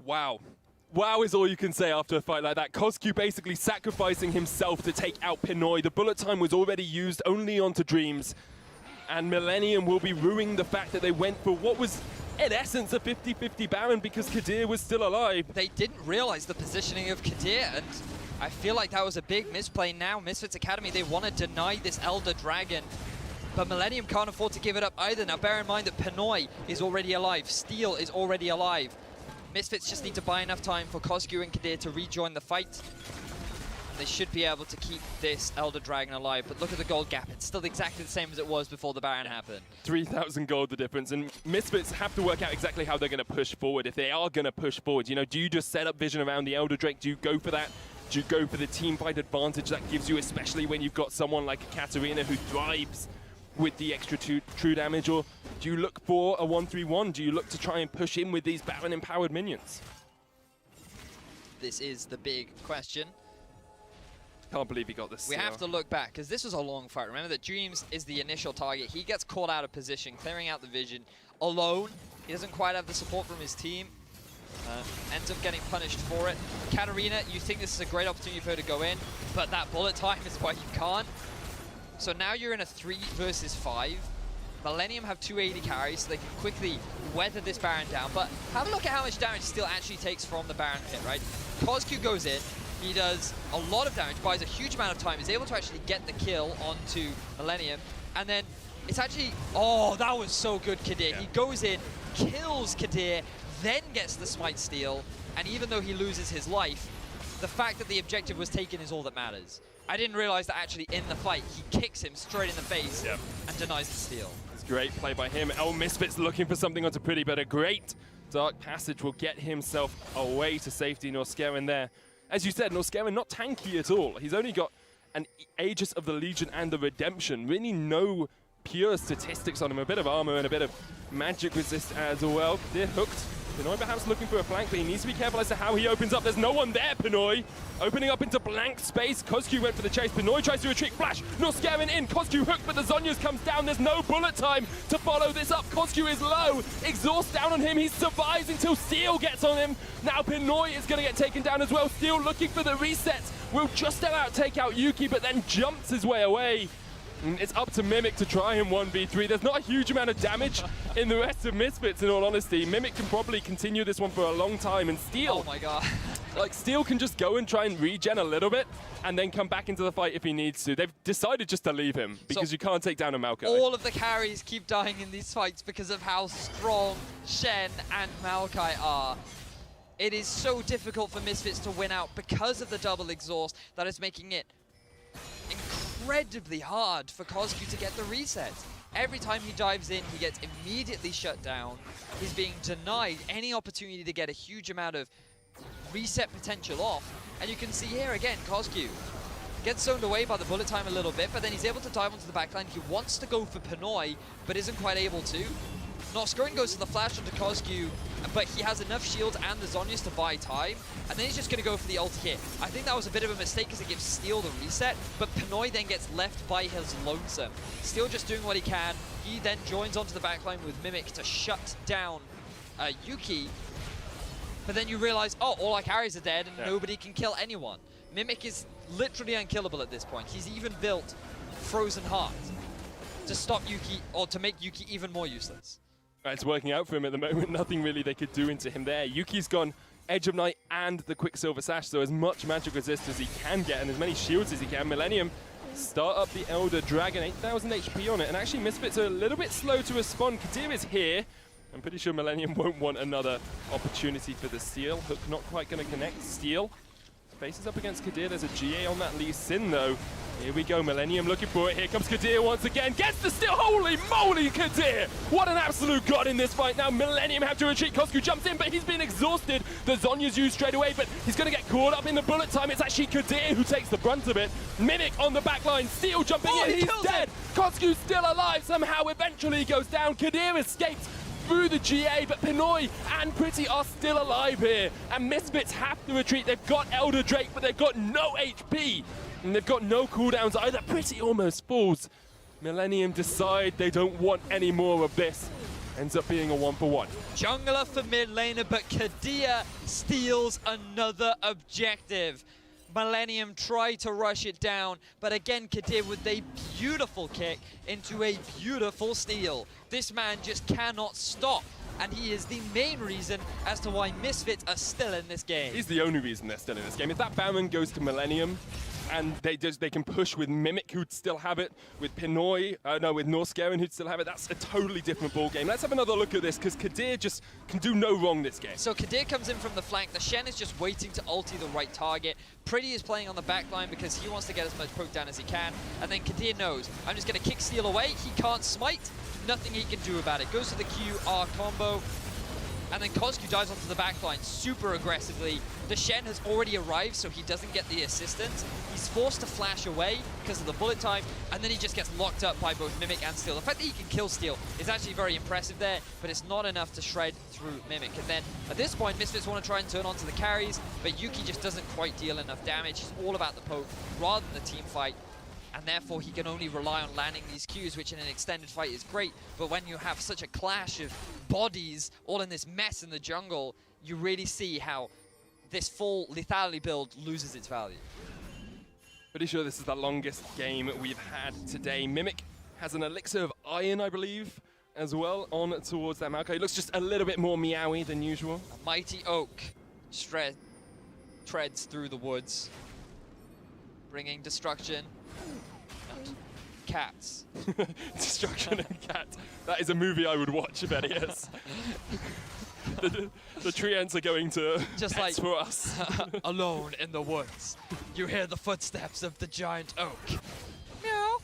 Wow. Wow is all you can say after a fight like that. Kosku basically sacrificing himself to take out Pinoy. The bullet time was already used only onto Dreams. And Millenium will be ruining the fact that they went for what was, in essence, a 50-50 Baron because Kadir was still alive. They didn't realize the positioning of Kadir, and I feel like that was a big misplay now. Misfits Academy, they want to deny this Elder Dragon, but Millenium can't afford to give it up either. Now bear in mind that Pinoy is already alive, Steel is already alive. Misfits just need to buy enough time for Kosku and Kadir to rejoin the fight. They should be able to keep this Elder Dragon alive, but look at the gold gap. It's still exactly the same as it was before the Baron happened. 3,000 gold the difference, and Misfits have to work out exactly how they're going to push forward. If they are going to push forward, you know, do you just set up vision around the Elder Drake? Do you go for that? Do you go for the team fight advantage that gives you, especially when you've got someone like Katarina who thrives with the extra true damage, or do you look for a 1-3-1? Do you look to try and push in with these Baron-empowered minions? This is the big question. Can't believe he got this. We have to look back, because this was a long fight. Remember that Dreams is the initial target. He gets caught out of position, clearing out the vision alone. He doesn't quite have the support from his team. Ends up getting punished for it. Katarina, you think this is a great opportunity for her to go in, but that bullet time is why you can't. So now you're in a 3 versus 5. Millenium have 280 carries, so they can quickly weather this Baron down. But have a look at how much damage Steel actually takes from the Baron pit, right? Kosku goes in. He does a lot of damage, buys a huge amount of time, is able to actually get the kill onto Millenium, and then it's actually, oh, that was so good, Kadir. Yeah. He goes in, kills Kadir, then gets the smite steal, and even though he loses his life, the fact that the objective was taken is all that matters. I didn't realize that actually in the fight, he kicks him straight in the face and denies the steal. It's great play by him. Misfits looking for something onto Pretty, but a great Dark Passage will get himself away to safety. Norscarin there. As you said, Norscarin not tanky at all. He's only got an Aegis of the Legion and the Redemption. Really no pure statistics on him. A bit of armor and a bit of magic resist as well. They're hooked. Pinoy perhaps looking for a flank, but he needs to be careful as to how he opens up. There's no one there, Pinoy. Opening up into blank space. Kosku went for the chase. Pinoy tries to retreat. Flash. Norscarin in. Kosku hooked, but the Zhonya's comes down. There's no bullet time to follow this up. Kosku is low. Exhaust down on him. He survives until Steel gets on him. Now Pinoy is going to get taken down as well. Steel looking for the reset. Will just about take out Yuki, but then jumps his way away. It's up to Mimic to try him 1v3. There's not a huge amount of damage in the rest of Misfits, in all honesty. Mimic can probably continue this one for a long time, and Steel, oh my god, like Steel can just go and try and regen a little bit, and then come back into the fight if he needs to. They've decided just to leave him, because so you can't take down a Maokai. All of the carries keep dying in these fights because of how strong Shen and Maokai are. It is so difficult for Misfits to win out because of the double exhaust that is making it incredibly hard for Kosku to get the reset. Every time he dives in, he gets immediately shut down. He's being denied any opportunity to get a huge amount of reset potential off. And you can see here again, Kosku gets zoned away by the bullet time a little bit, but then he's able to dive onto the backline. He wants to go for Pinoy, but isn't quite able to. Norscarin goes to the flash onto Kosku, but he has enough shields and the Zhonyas to buy time, and then he's just going to go for the ulti here. I think that was a bit of a mistake because it gives Steel the reset, but Pinoy then gets left by his lonesome. Steel just doing what he can. He then joins onto the backline with Mimic to shut down Yuki, but then you realize, oh, all our carries are dead and nobody can kill anyone. Mimic is literally unkillable at this point. He's even built Frozen Heart. to stop Yuki, or to make Yuki even more useless. It's working out for him at the moment. Nothing really they could do into him there. Yuki's gone Edge of Night and the Quicksilver Sash, so as much magic resist as he can get and as many shields as he can. Millenium start up the Elder Dragon, 8,000 HP on it, and actually Misfits are a little bit slow to respond. Kadir is here. I'm pretty sure Millenium won't want another opportunity for the steal. Hook not quite going to connect. Steal faces up against Kadir. There's a GA on that Lee Sin though. Here we go, Millenium looking for it. Here comes Kadir once again. Gets the steal. Holy moly, Kadir! What an absolute god in this fight. Now Millenium have to retreat. Coscu jumps in, but he's been exhausted. The Zonya's used straight away, but he's going to get caught up in the bullet time. It's actually Kadir who takes the brunt of it. Mimic on the back line. Steal jumping in. He's dead. Coscu's still alive. Somehow eventually he goes down. Kadir escapes through the GA, but Pinoy and Pretty are still alive here. And Misfits have to retreat. They've got Elder Drake, but they've got no HP. And they've got no cooldowns either. Pretty almost falls. Millenium decide they don't want any more of this. Ends up being a 1-for-1. Jungler for mid laner, but Kadir steals another objective. Millenium try to rush it down, but again Kadir with a beautiful kick into a beautiful steal. This man just cannot stop, and he is the main reason as to why Misfits are still in this game. He's the only reason they're still in this game. If that Baron goes to Millenium, and they can push with Mimic, who'd still have it, with Pinoy, with Norskeren, who'd still have it. That's a totally different ball game. Let's have another look at this, because Kadir just can do no wrong this game. So Kadir comes in from the flank. The Shen is just waiting to ulti the right target. Pretty is playing on the back line because he wants to get as much poke down as he can. And then Kadir knows, I'm just going to kick steal away. He can't smite. Nothing he can do about it. Goes to the Q-R combo. And then Coscu dives onto the backline super aggressively. The Shen has already arrived, so he doesn't get the assistance. He's forced to flash away because of the bullet time, and then he just gets locked up by both Mimic and Steel. The fact that he can kill Steel is actually very impressive there, but it's not enough to shred through Mimic. And then at this point, Misfits want to try and turn onto the carries, but Yuki just doesn't quite deal enough damage. He's all about the poke rather than the team fight. And therefore he can only rely on landing these Qs, which in an extended fight is great, but when you have such a clash of bodies all in this mess in the jungle, you really see how this full lethality build loses its value. Pretty sure this is the longest game we've had today. Mimic has an elixir of iron, I believe, as well, on towards that Maokai. He looks just a little bit more meowy than usual. A mighty oak treads through the woods, bringing destruction. Cats. Destruction and cats. That is a movie I would watch if any is. The tree ants are going to just pets like for us. Alone in the woods, you hear the footsteps of the giant oak. Meow.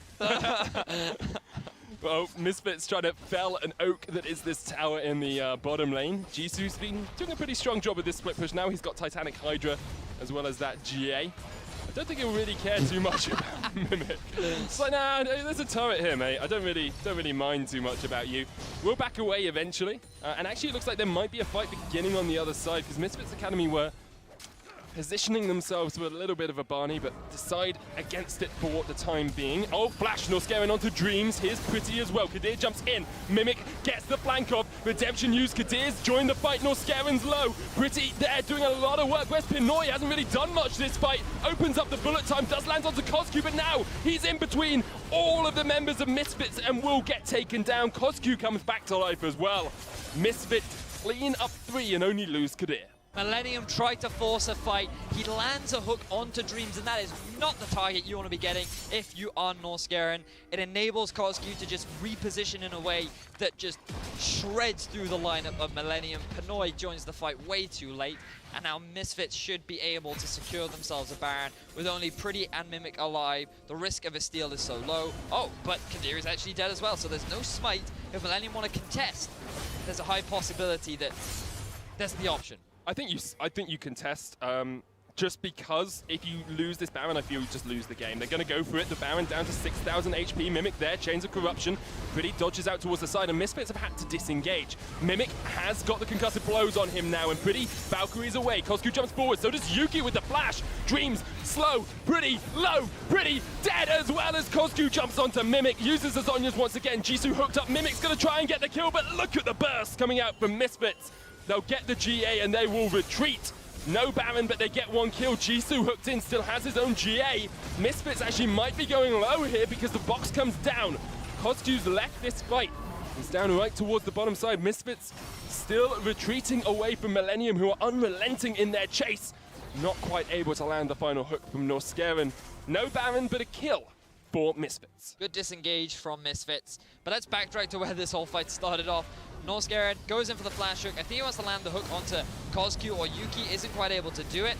Well, Misfits trying to fell an oak that is this tower in the bottom lane. Jisoo's been doing a pretty strong job with this split push. Now he's got Titanic Hydra as well as that GA. I don't think he'll really care too much about Mimic. It's like, nah, there's a turret here, mate. I don't really mind too much about you. We'll back away eventually. And actually, it looks like there might be a fight beginning on the other side, because Misfits Academy were positioning themselves with a little bit of a Barney, but decide against it for the time being. Oh, flash, Norskeren onto Dreams. Here's Pretty as well. Kadir jumps in. Mimic gets the flank off. Redemption used. Kadir's joined the fight. Norskaren's low. Pretty there doing a lot of work. Whereas Pinoy hasn't really done much this fight. Opens up the bullet time. Does land onto Coscu, but now he's in between all of the members of Misfits and will get taken down. Coscu comes back to life as well. Misfits clean up 3 and only lose Kadir. Millenium tried to force a fight. He lands a hook onto Dreams, and that is not the target you want to be getting if you are Norskeren. It enables Coscu to just reposition in a way that just shreds through the lineup of Millenium. Pinoy joins the fight way too late, and now Misfits should be able to secure themselves a Baron with only Pretty and Mimic alive. The risk of a steal is so low. Oh, but Kadir is actually dead as well, so there's no smite. If Millenium want to contest, there's a high possibility that there's the option. I think you contest, just because if you lose this Baron, I feel you just lose the game. They're going to go for it. The Baron down to 6,000 HP. Mimic there, Chains of Corruption. Pretty dodges out towards the side, and Misfits have had to disengage. Mimic has got the concussive blows on him now, and Pretty, Valkyrie's away. Coscu jumps forward, so does Yuki with the flash. Dreams, slow, Pretty, low, Pretty, dead as well as Coscu jumps onto Mimic. Uses the Zonyas once again. Jisoo hooked up. Mimic's going to try and get the kill, but look at the burst coming out from Misfits. They'll get the GA and they will retreat. No Baron, but they get 1 kill. Jisoo hooked in, still has his own GA. Misfits actually might be going low here because the box comes down. Kozcu's left this fight. He's down right towards the bottom side. Misfits still retreating away from Millenium, who are unrelenting in their chase. Not quite able to land the final hook from Norskeren. No Baron, but a kill for Misfits. Good disengage from Misfits, but let's backtrack to where this whole fight started off. Norskeren goes in for the flash hook. I think he wants to land the hook onto Kozcu, or Yuki isn't quite able to do it.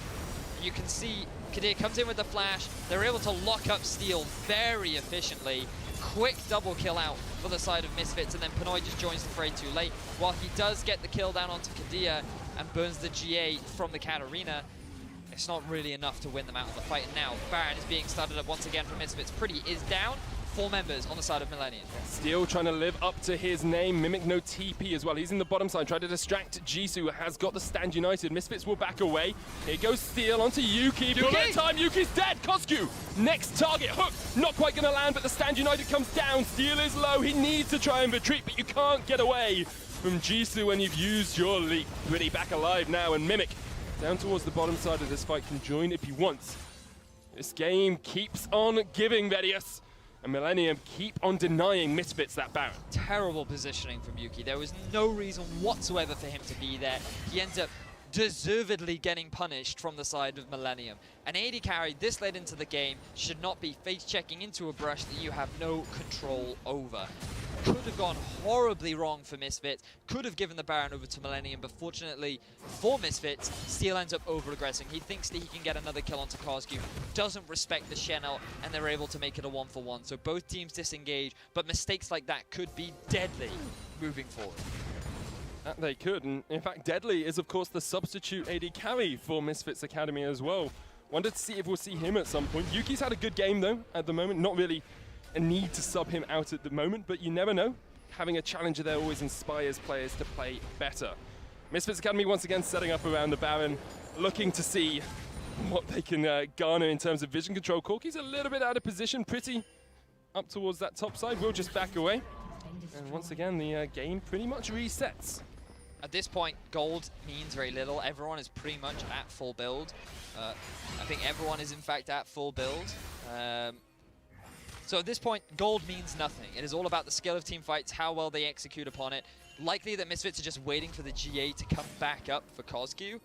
You can see Kadir comes in with the flash. They're able to lock up Steel very efficiently. Quick double kill out for the side of Misfits, and then Pinoy just joins the fray too late. While he does get the kill down onto Kadir and burns the GA from the Katarina, it's not really enough to win them out of the fight. And now Baron is being started up once again from Misfits. Pretty is down. 4 members on the side of Millenium. Steel trying to live up to his name. Mimic no TP as well. He's in the bottom side, trying to distract Jisoo. Has got the stand united. Misfits will back away. Here goes Steel onto Yuki. Bullet time. Yuki's dead. Kozcu, next target. Hook, not quite going to land, but the stand united comes down. Steel is low. He needs to try and retreat, but you can't get away from Jisoo when you've used your leap. Pretty back alive now, and Mimic down towards the bottom side of this fight can join if he wants. This game keeps on giving, Vedius. And Millenium keep on denying Misfits that Baron. Terrible positioning from Yuki. There was no reason whatsoever for him to be there. He ends up deservedly getting punished from the side of Millenium. An AD carry this late into the game should not be face-checking into a brush that you have no control over. Could have gone horribly wrong for Misfits, could have given the Baron over to Millenium, but fortunately for Misfits, Steel ends up over-aggressing. He thinks that he can get another kill onto Kozcu, doesn't respect the Shenel, and they're able to make it a 1-for-1. So both teams disengage, but mistakes like that could be deadly moving forward. That they could, and in fact Deadly is of course the substitute AD carry for Misfits Academy as well. Wanted to see if we'll see him at some point. Yuki's had a good game though at the moment, not really a need to sub him out at the moment, but you never know. Having a challenger there always inspires players to play better. Misfits Academy once again setting up around the Baron, looking to see what they can garner in terms of vision control. Corky's a little bit out of position, pretty up towards that top side. We'll just back away. And once again, the game pretty much resets. At this point, gold means very little. Everyone is pretty much at full build. I think everyone is in fact at full build. So at this point, gold means nothing. It is all about the skill of team fights, how well they execute upon it. Likely that Misfits are just waiting for the GA to come back up for Kozcu.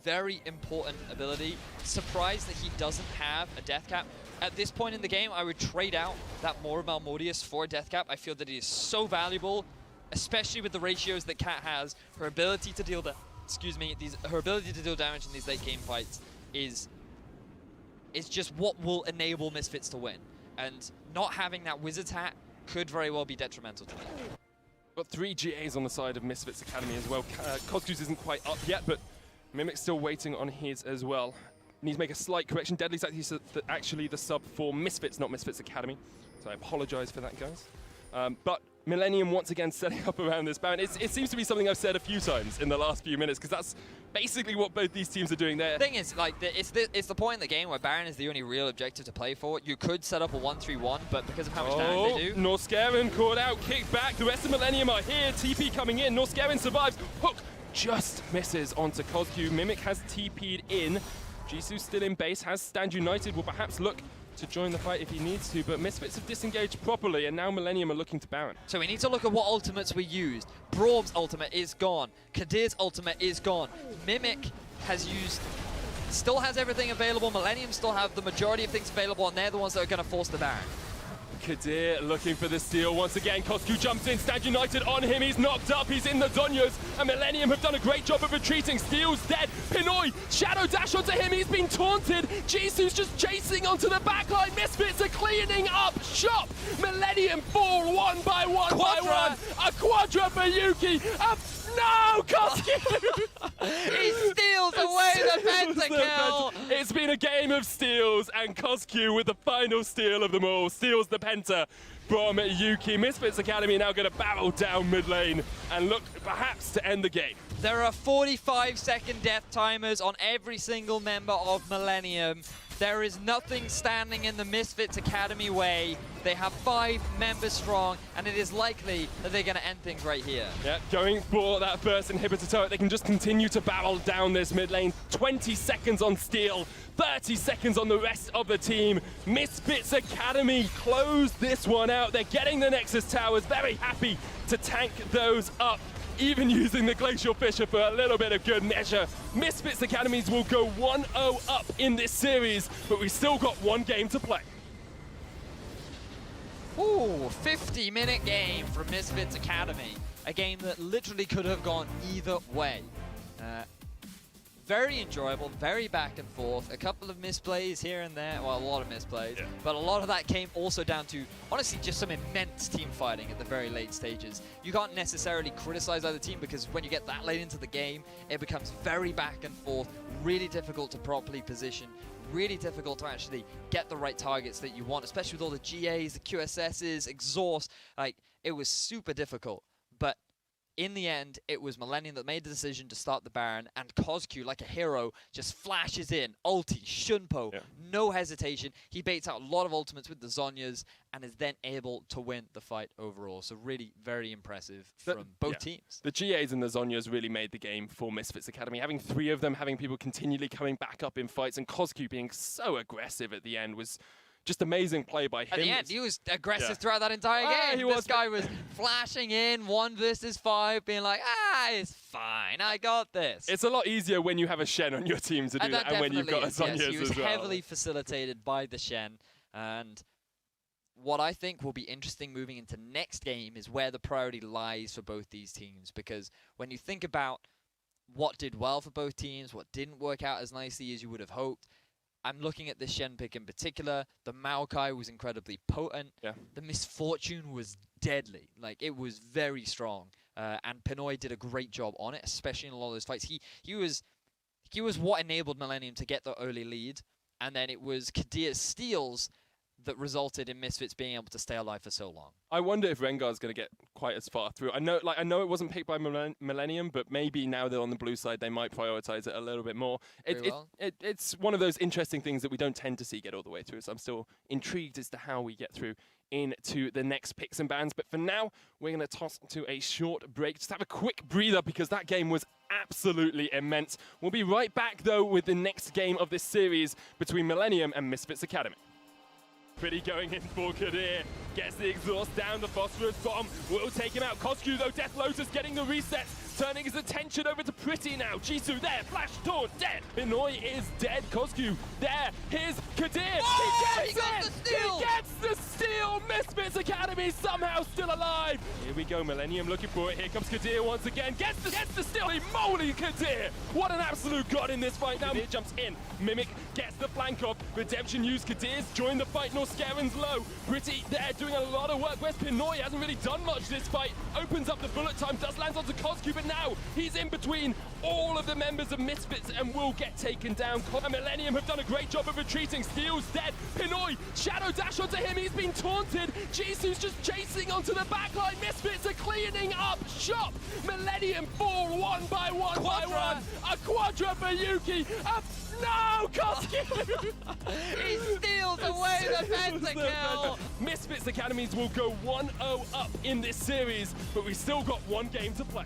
Very important ability. Surprised that he doesn't have a death cap. At this point in the game, I would trade out that Mora Malmortius for a death cap. I feel that it is so valuable, especially with the ratios that Kat has. Her ability to deal her ability to deal damage in these late game fights is just what will enable Misfits to win. And not having that Wizard's hat could very well be detrimental to them. Got 3 GAs on the side of Misfits Academy as well. Kozcu's isn't quite up yet, but Mimic's still waiting on his as well. Needs to make a slight correction. Deadly's actually the sub for Misfits, not Misfits Academy. So I apologize for that, guys. But Millenium once again setting up around this Baron. It seems to be something I've said a few times in the last few minutes, because that's basically what both these teams are doing there. The thing is, like, it's the point in the game where Baron is the only real objective to play for. You could set up a 1-3-1, but because of how much damage they do... Norskeren caught out, kicked back. The rest of Millenium are here. TP coming in. Norskeren survives. Hook just misses onto Kozcu. Mimic has TP'd in. Jisoo's still in base, has stand united, will perhaps look to join the fight if he needs to, but Misfits have disengaged properly, and now Millenium are looking to Baron. So we need to look at what ultimates we used. Braum's ultimate is gone. Kadir's ultimate is gone. Mimic has used... still has everything available. Millenium still have the majority of things available, and they're the ones that are going to force the Baron. Kadir looking for the steal once again. Kozcu jumps in, stand united on him. He's knocked up, he's in the Donyas, and Millenium have done a great job of retreating. Steel's dead. Pinoy, shadow dash onto him. He's been taunted. Jisoo's just chasing onto the backline. Misfits are cleaning up shop. Millenium fall one by one. A quadra for Yuki. No, Kozcu! He steals away the pentakill! It's been a game of steals, and Kozcu with the final steal of them all steals the penta from Yuki. Misfits Academy now going to barrel down mid lane and look perhaps to end the game. There are 45-second death timers on every single member of Millenium. There is nothing standing in the Misfits Academy way. They have 5 members strong, and it is likely that they're going to end things right here. Yeah, going for that first inhibitor turret. They can just continue to barrel down this mid lane. 20 seconds on Steel, 30 seconds on the rest of the team. Misfits Academy close this one out. They're getting the Nexus Towers. Very happy to tank those up, even using the Glacial Fissure for a little bit of good measure. Misfits Academies will go 1-0 up in this series, but we still got one game to play. Ooh, 50-minute game from Misfits Academy. A game that literally could have gone either way. Very enjoyable, very back and forth. A couple of misplays here and there. Well, a lot of misplays. Yeah. But a lot of that came also down to, honestly, just some immense team fighting at the very late stages. You can't necessarily criticize either team because when you get that late into the game, it becomes very back and forth, really difficult to properly position, really difficult to actually get the right targets that you want, especially with all the GAs, the QSSs, exhaust. Like, it was super difficult. But in the end, it was Millenium that made the decision to start the Baron, and Coscu, like a hero, just flashes in. Ulti, Shunpo, no hesitation. He baits out a lot of ultimates with the Zhonyas, and is then able to win the fight overall. So really very impressive from both teams. The GAs and the Zhonyas really made the game for Misfits Academy. Having 3 of them, having people continually coming back up in fights, and Coscu being so aggressive at the end was just amazing play by him. At the end, he was aggressive throughout that entire game. This guy was flashing in 1 versus 5, being like, it's fine, I got this. It's a lot easier when you have a Shen on your team to do that, and when you've got a Zhonyas as well. He was heavily facilitated by the Shen, and what I think will be interesting moving into next game is where the priority lies for both these teams, because when you think about what did well for both teams, what didn't work out as nicely as you would have hoped, I'm looking at the Shen pick in particular. The Maokai was incredibly potent. The Misfortune was deadly. Like, it was very strong. And Pinoy did a great job on it, especially in a lot of those fights. He was what enabled Millenium to get the early lead. And then it was Kadir's steals that resulted in Misfits being able to stay alive for so long. I wonder if Rengar's going to get quite as far through. I know it wasn't picked by Millenium, but maybe now they're on the blue side, they might prioritize it a little bit more. It's one of those interesting things that we don't tend to see get all the way through, so I'm still intrigued as to how we get through into the next picks and bans. But for now, we're going to toss to a short break. Just have a quick breather because that game was absolutely immense. We'll be right back, though, with the next game of this series between Millenium and Misfits Academy. Pretty going in for Kadir. Gets the exhaust down, the phosphorus bomb will take him out. Coscu, though, Death Lotus getting the reset, turning his attention over to Pretty now. Jisoo there, flash, taunt, dead. Pinoy is dead. Coscu there, here's Kadir. Oh, he gets the steal. Misfits Academy somehow still alive. Here we go, Millenium looking for it. Here comes Kadir once again. Gets the steal. Holy moly, Kadir. What an absolute god in this fight. Now Kadir jumps in. Mimic gets the flank off. Redemption used. Kadir's joined the fight. Norscaren's low. Pretty there doing a lot of work. Where's Pinoy? Hasn't really done much this fight. Opens up the bullet time. Does land onto Coscu, but now he's in between all of the members of Misfits and will get taken down. And Millenium have done a great job of retreating. Steel's dead. Pinoy, shadow dash onto him. He's been taunted. Jisoo's just chasing onto the backline. Misfits are cleaning up shop. Millenium fall one by one. A quadra for Yuki. No, Coscu! He steals away the pentakill! Misfits Academies will go 1-0 up in this series, but we still got one game to play.